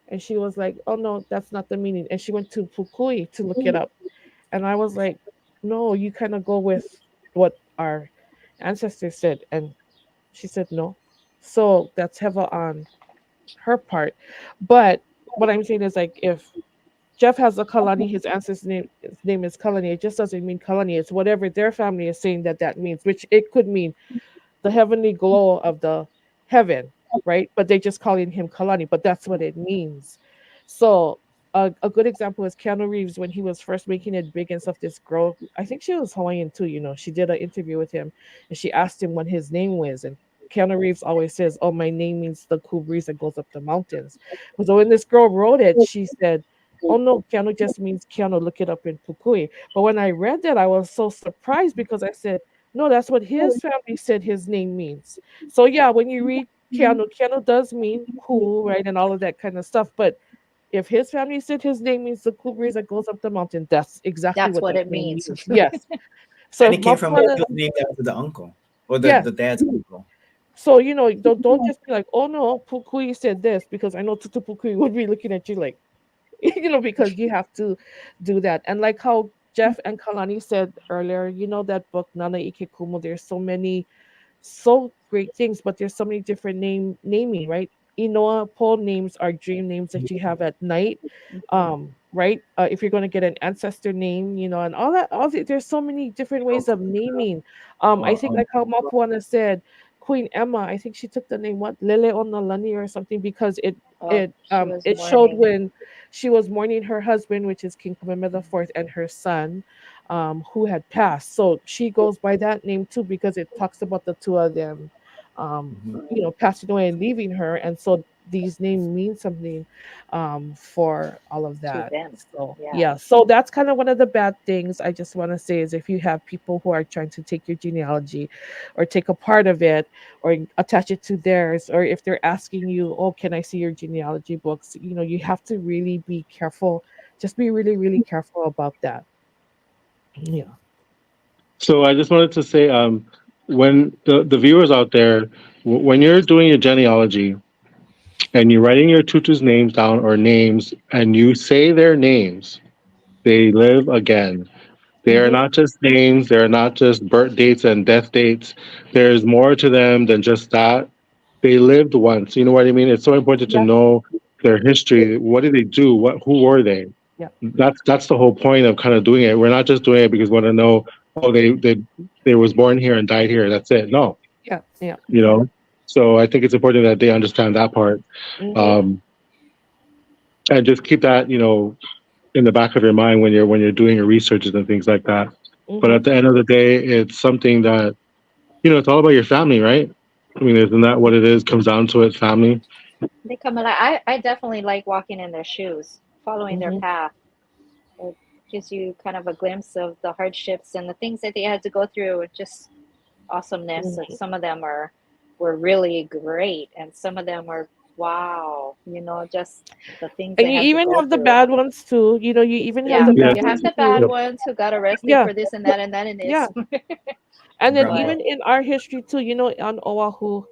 [SPEAKER 3] and she was like, "Oh no, that's not the meaning," and she went to Pukui to look it up, and I was like, "No, you kind of go with what our ancestors said," and she said no. So that's Heva on her part. But what I'm saying is like if Jeff has a Kalani, his name is Kalani. It just doesn't mean Kalani. It's whatever their family is saying that means, which it could mean the heavenly glow of the heaven, right? But they just calling him Kalani, but that's what it means. So a good example is Keanu Reeves when he was first making it big and stuff. This girl, I think she was Hawaiian too. She did an interview with him, and she asked him what his name was, and Keanu Reeves always says, "Oh, my name means the cool breeze that goes up the mountains." But so when this girl wrote it, she said, "Oh no, Keanu just means Keanu. Look it up in Pukui." But when I read that, I was so surprised because I said, no, that's what his family said his name means. So yeah, when you read Keanu, Keanu does mean cool, right, and all of that kind of stuff. But if his family said his name means the cool breeze that goes up the mountain, that's exactly
[SPEAKER 5] That's
[SPEAKER 3] what
[SPEAKER 5] what
[SPEAKER 3] that
[SPEAKER 5] it
[SPEAKER 3] name
[SPEAKER 5] means.
[SPEAKER 3] means. Yes. So
[SPEAKER 6] And
[SPEAKER 3] if
[SPEAKER 6] it came from
[SPEAKER 3] Mapuana,
[SPEAKER 6] it was named after the uncle or the,
[SPEAKER 3] yes.
[SPEAKER 6] the dad's uncle.
[SPEAKER 3] So don't just be like, oh no, Pukui said this because I know Tutu Pukui would be looking at you like, because you have to do that. And like how Jeff and Kalani said earlier, that book Nana Ike Kumo, there's so great things, but there's so many different naming, right? Inoa Paul names are dream names that you have at night. Right? If you're going to get an ancestor name, and there's so many different ways of naming. I think like how Mapuana said, Queen Emma, I think she took the name what Lele Onalani or something because it
[SPEAKER 5] Oh,
[SPEAKER 3] it
[SPEAKER 5] she
[SPEAKER 3] um
[SPEAKER 5] was
[SPEAKER 3] it showed
[SPEAKER 5] mourning.
[SPEAKER 3] when she was mourning her husband, which is King Kamehameha the Fourth, and her son, who had passed. So she goes by that name too because it talks about the two of them,
[SPEAKER 6] Mhm.
[SPEAKER 3] passing away and leaving her, and so these names mean something, for all of
[SPEAKER 5] To
[SPEAKER 3] that.
[SPEAKER 5] them.
[SPEAKER 3] So
[SPEAKER 5] Yeah.
[SPEAKER 3] yeah, so that's kind of one of the bad things I just want to say is if you have people who are trying to take your genealogy, or take a part of it, or attach it to theirs, or if they're asking you, "Oh, can I see your genealogy books?" You have to really be careful. Just be really, really careful about that. Yeah.
[SPEAKER 4] So I just wanted to say, when the viewers out there, when you're doing your genealogy and you're writing your tutu's names down or names, and you say their names, they live again. They are
[SPEAKER 3] Hmm.
[SPEAKER 4] not just names. They are not just birth dates and death dates. There's more to them than just that. They lived once. You know what I mean? It's so important to
[SPEAKER 3] Yeah.
[SPEAKER 4] know their history. What did they do? Who were they?
[SPEAKER 3] Yeah.
[SPEAKER 4] That's the whole point of kind of doing it. We're not just doing it because we want to know, oh, they was born here and died here. That's it. No,
[SPEAKER 3] Yeah. Yeah.
[SPEAKER 4] you know. So I think it's important that they understand that part,
[SPEAKER 3] Hmm.
[SPEAKER 4] um, and just keep that, in the back of your mind when you're doing your researches and things like that. But
[SPEAKER 3] Hmm.
[SPEAKER 4] at the end of the day, it's something that, it's all about your family, right? I mean, isn't that what it is? Comes down to it, family.
[SPEAKER 5] They come alive. I definitely like walking in their shoes, following their
[SPEAKER 3] Hmm.
[SPEAKER 5] path. It gives you kind of a glimpse of the hardships and the things that they had to go through. Just awesomeness. And
[SPEAKER 3] Hmm.
[SPEAKER 5] some of them were really great, and some of them are wow. Just the things
[SPEAKER 3] And
[SPEAKER 5] they
[SPEAKER 3] you
[SPEAKER 5] had to
[SPEAKER 3] even
[SPEAKER 5] go
[SPEAKER 3] have the
[SPEAKER 5] through.
[SPEAKER 3] bad ones too. You even have
[SPEAKER 5] Yeah,
[SPEAKER 3] the
[SPEAKER 4] Yeah.
[SPEAKER 3] bad
[SPEAKER 5] you have
[SPEAKER 3] ones
[SPEAKER 5] the bad
[SPEAKER 3] too.
[SPEAKER 4] Yep.
[SPEAKER 5] ones who got arrested
[SPEAKER 3] Yeah.
[SPEAKER 5] for this and that and that and
[SPEAKER 3] Yeah.
[SPEAKER 5] this.
[SPEAKER 3] And then
[SPEAKER 6] Grandma.
[SPEAKER 5] But
[SPEAKER 3] even in our history too, on Oahu,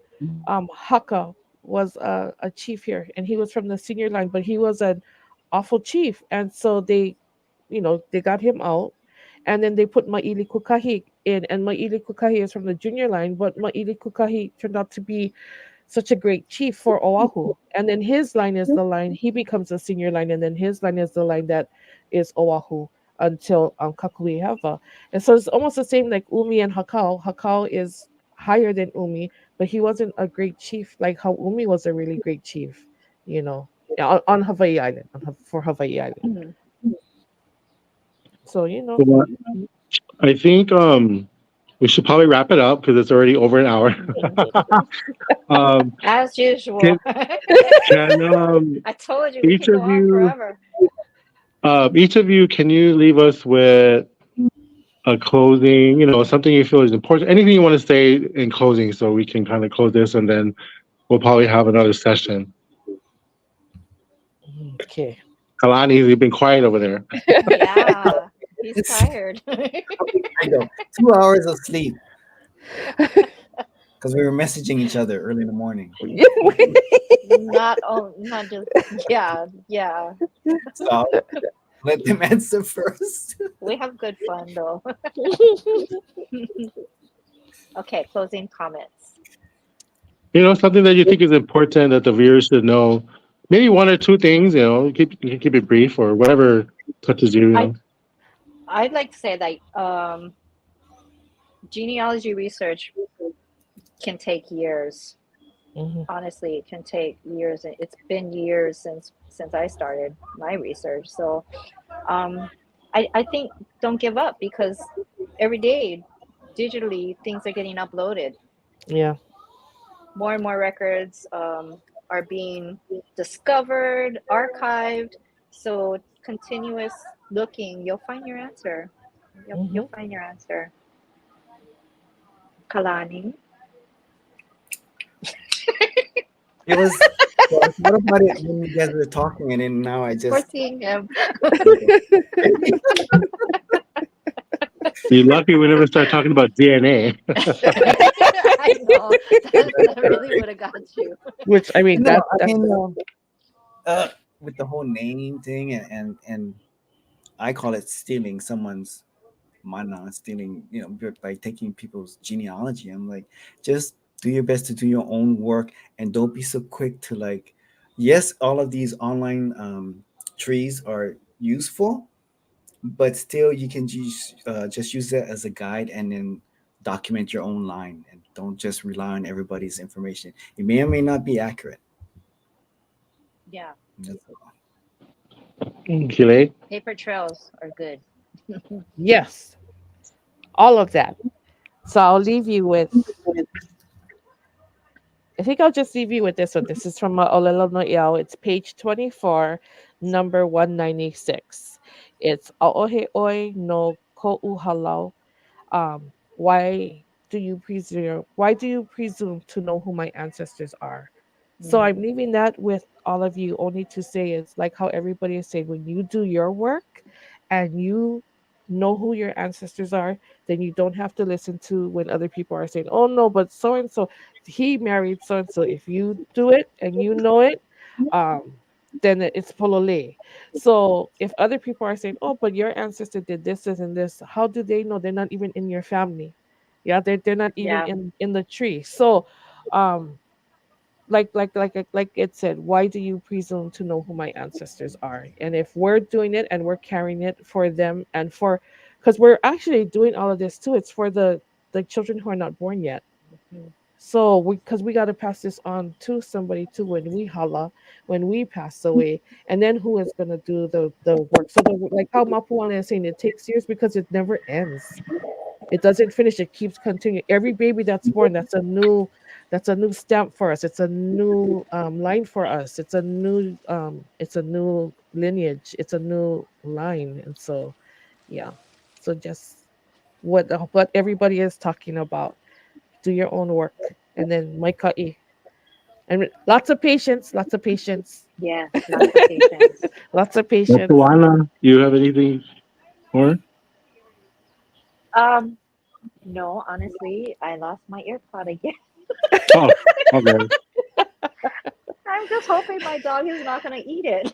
[SPEAKER 3] Haka. was a chief here, and he was from the senior line, but he was an awful chief, and so they, they got him out, and then they put Maili Kukahi in, and Maili Kukahi is from the junior line, but Maili Kukahi turned out to be such a great chief for Oahu. And then his line is the line, he becomes a senior line, and then his line is the line that is Oahu until Kakui'ava. And so it's almost the same like Umi and Hakau. Hakau is higher than Umi, but he wasn't a great chief like how Umi was a really great chief, yeah, on Hawaii Island, for Hawaii Island.
[SPEAKER 5] Mhm.
[SPEAKER 3] So, you know.
[SPEAKER 4] Well, I think we should probably wrap it up because it's already over an hour.
[SPEAKER 5] As usual.
[SPEAKER 4] Can
[SPEAKER 5] I told you we
[SPEAKER 4] each
[SPEAKER 5] could go
[SPEAKER 4] of
[SPEAKER 5] on
[SPEAKER 4] you
[SPEAKER 5] forever.
[SPEAKER 4] can you leave us with a closing, something you feel is important, anything you want to say in closing so we can kind of close this and then we'll probably have another session.
[SPEAKER 3] Okay.
[SPEAKER 4] Kalani, you've been quiet over there.
[SPEAKER 5] Yeah, he's tired.
[SPEAKER 6] I know. 2 hours of sleep. Because we were messaging each other early in the morning.
[SPEAKER 5] not just yeah.
[SPEAKER 6] So let them answer first.
[SPEAKER 5] We have good fun though. Okay, closing comments.
[SPEAKER 4] Something that you think is important that the viewers should know. Maybe one or two things, you can keep it brief or whatever touches you.
[SPEAKER 5] I'd like to say that genealogy research can take years.
[SPEAKER 3] Mhm.
[SPEAKER 5] Honestly, it can take years. It's been years since I started my research. So I think don't give up because every day digitally things are getting uploaded.
[SPEAKER 3] Yeah.
[SPEAKER 5] More and more records are being discovered, archived. So continuous looking, you'll find your answer. You'll find your answer. Kalani.
[SPEAKER 6] It was. Well, I thought about it when you guys were talking, and then now I just.
[SPEAKER 5] Foreseeing him.
[SPEAKER 4] You're lucky we never start talking about DNA.
[SPEAKER 5] I know. That really would have got you.
[SPEAKER 3] Which I mean,
[SPEAKER 6] No,
[SPEAKER 3] that's
[SPEAKER 6] with the whole name thing, and I call it stealing someone's mana, stealing, by taking people's genealogy. I'm like, just do your best to do your own work, and don't be so quick to like. Yes, all of these online trees are useful, but still, you can just use that as a guide, and then document your own line, and don't just rely on everybody's information. It may or may not be accurate.
[SPEAKER 5] Yeah.
[SPEAKER 6] That's all.
[SPEAKER 4] Kile?
[SPEAKER 5] Paper trails are good.
[SPEAKER 3] yes, all of that. So I'll leave you with. I think I'll just leave you with this one. This is from Olelo No'iau. It's page 24, number 196. It's Aohe'oi no Ko'uhalau. Why do you presume? Why do you presume to know who my ancestors are? So I'm leaving that with all of you. Only to say is like how everybody is saying, when you do your work, and you know who your ancestors are, then you don't have to listen to when other people are saying, "Oh no, but so and so, he married so and so." If you do it and you know it, um, then it's polole. So if other people are saying, "Oh, but your ancestor did this and this," how do they know? They're not even in your family. Yeah, they're not even
[SPEAKER 5] Yeah.
[SPEAKER 3] in the tree. So, um, like it said, why do you presume to know who my ancestors are? And if we're doing it and we're carrying it for them, and for, because we're actually doing all of this too, it's for the children who are not born yet. So because we got to pass this on to somebody too when we when we pass away, and then who is going to do the work? So like how Mapuana is saying, it takes years because it never ends. It doesn't finish. It keeps continuing. Every baby that's born, that's a new stamp for us. It's a new line for us. It's a new lineage. It's a new line. And so, yeah. So just what everybody is talking about. Do your own work, and then Maika'i. And lots of patience. Lots of patience.
[SPEAKER 5] Yes, lots of patience.
[SPEAKER 3] Lots of patience.
[SPEAKER 4] Moana, you have anything more?
[SPEAKER 5] No, honestly, I lost my earpod again.
[SPEAKER 4] Oh, okay.
[SPEAKER 5] I'm just hoping my dog is not going to eat it.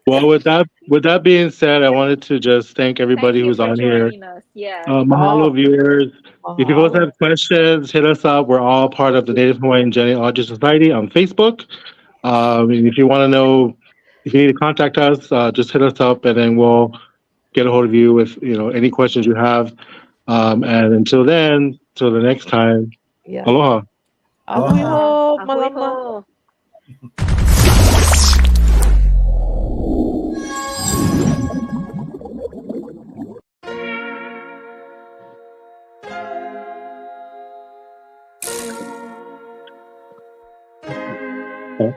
[SPEAKER 4] Well, with that being said, I wanted to just thank everybody
[SPEAKER 5] Thank you
[SPEAKER 4] who's
[SPEAKER 5] for
[SPEAKER 4] on here.
[SPEAKER 5] joining us. Yeah.
[SPEAKER 4] Mahalo, viewers. If you guys
[SPEAKER 3] Mahalo.
[SPEAKER 4] have questions, hit us up. We're all part of the Native Hawaiian Genealogy Society on Facebook. And if you want to know, if you need to contact us, just hit us up, and then we'll get a hold of you with any questions you have. And until then, till the next time,
[SPEAKER 3] Yeah.
[SPEAKER 4] aloha.
[SPEAKER 3] Ahuiho,
[SPEAKER 5] Ahui
[SPEAKER 3] malama.
[SPEAKER 5] ho.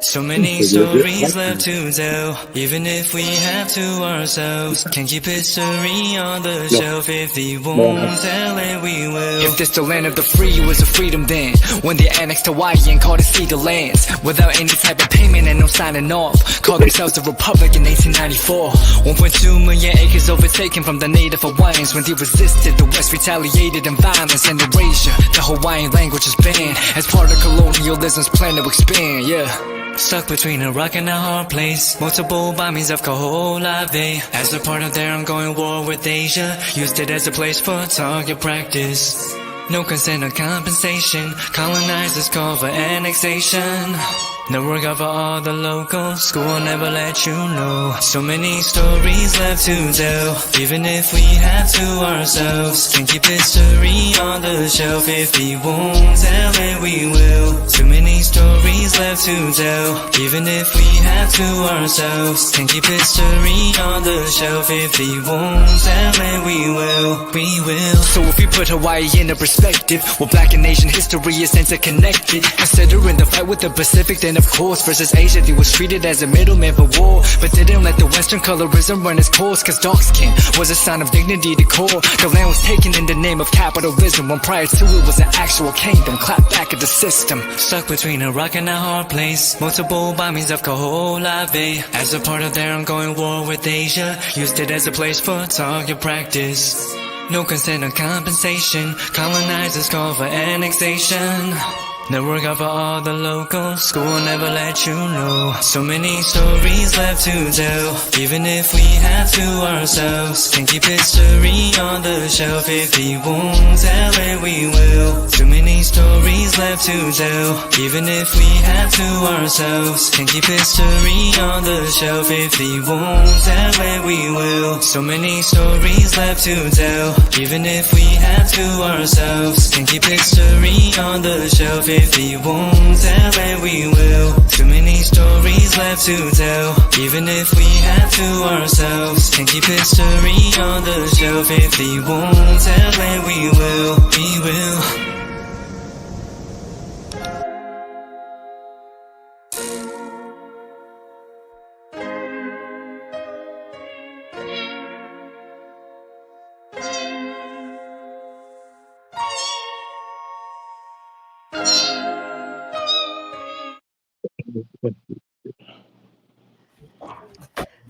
[SPEAKER 7] So many stories left to tell, even if we have to ourselves. Can keep history on the shelf. If we won't tell it, we will. If this the land of the free, it was a freedom then. When they annexed Hawaii and called it Cedar Lands, without any type of payment and no signing off, called themselves the Republic in 1894. 1.2 million acres overtaken from the native Hawaiians. When they resisted, the West retaliated in violence and erasure. The Hawaiian language is banned as part of colonialism's plan to expand, yeah. Stuck between a rock and a hard place. Multiple bombings of Kaho'olawe. As a part of their ongoing war with Asia, used it as a place for target practice. No consent or compensation. Colonizers call for annexation. No work out for all the locals. School will never let you know. So many stories left to tell, even if we have to ourselves. Can keep history on the shelf. If we won't tell it, we will. Too many stories left to tell, even if we have to ourselves. Can keep history on the shelf. If we won't tell it, we will. We will. So if we put Hawaii into perspective, well, Black and Asian history is interconnected. Considering the fight with the Pacific, then of course, versus Asia, they was treated as a middleman for war, but didn't let the Western colorism run its course, cause dark skin was a sign of dignity to core. The land was taken in the name of capitalism, when prior to it was an actual kingdom. Clap back at the system. Stuck between a rock and a hard place. Multiple bombings of Kaho'olawe. As a part of their ongoing war with Asia, used it as a place for target practice. No consent or compensation. Colonizers call for annexation. No work out for all the locals. School will never let you know. So many stories left to tell, even if we have to ourselves. Can keep history on the shelf. If we won't tell it, we will. Too many stories left to tell, even if we have to ourselves. Can keep history on the shelf. If we won't tell it, we will. So many stories left to tell, even if we have to ourselves. Can keep history on the shelf. If we won't tell it, we will. Too many stories left to tell, even if we have to ourselves. Can keep history on the shelf. If we won't tell it, we will. We will.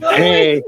[SPEAKER 4] Hey.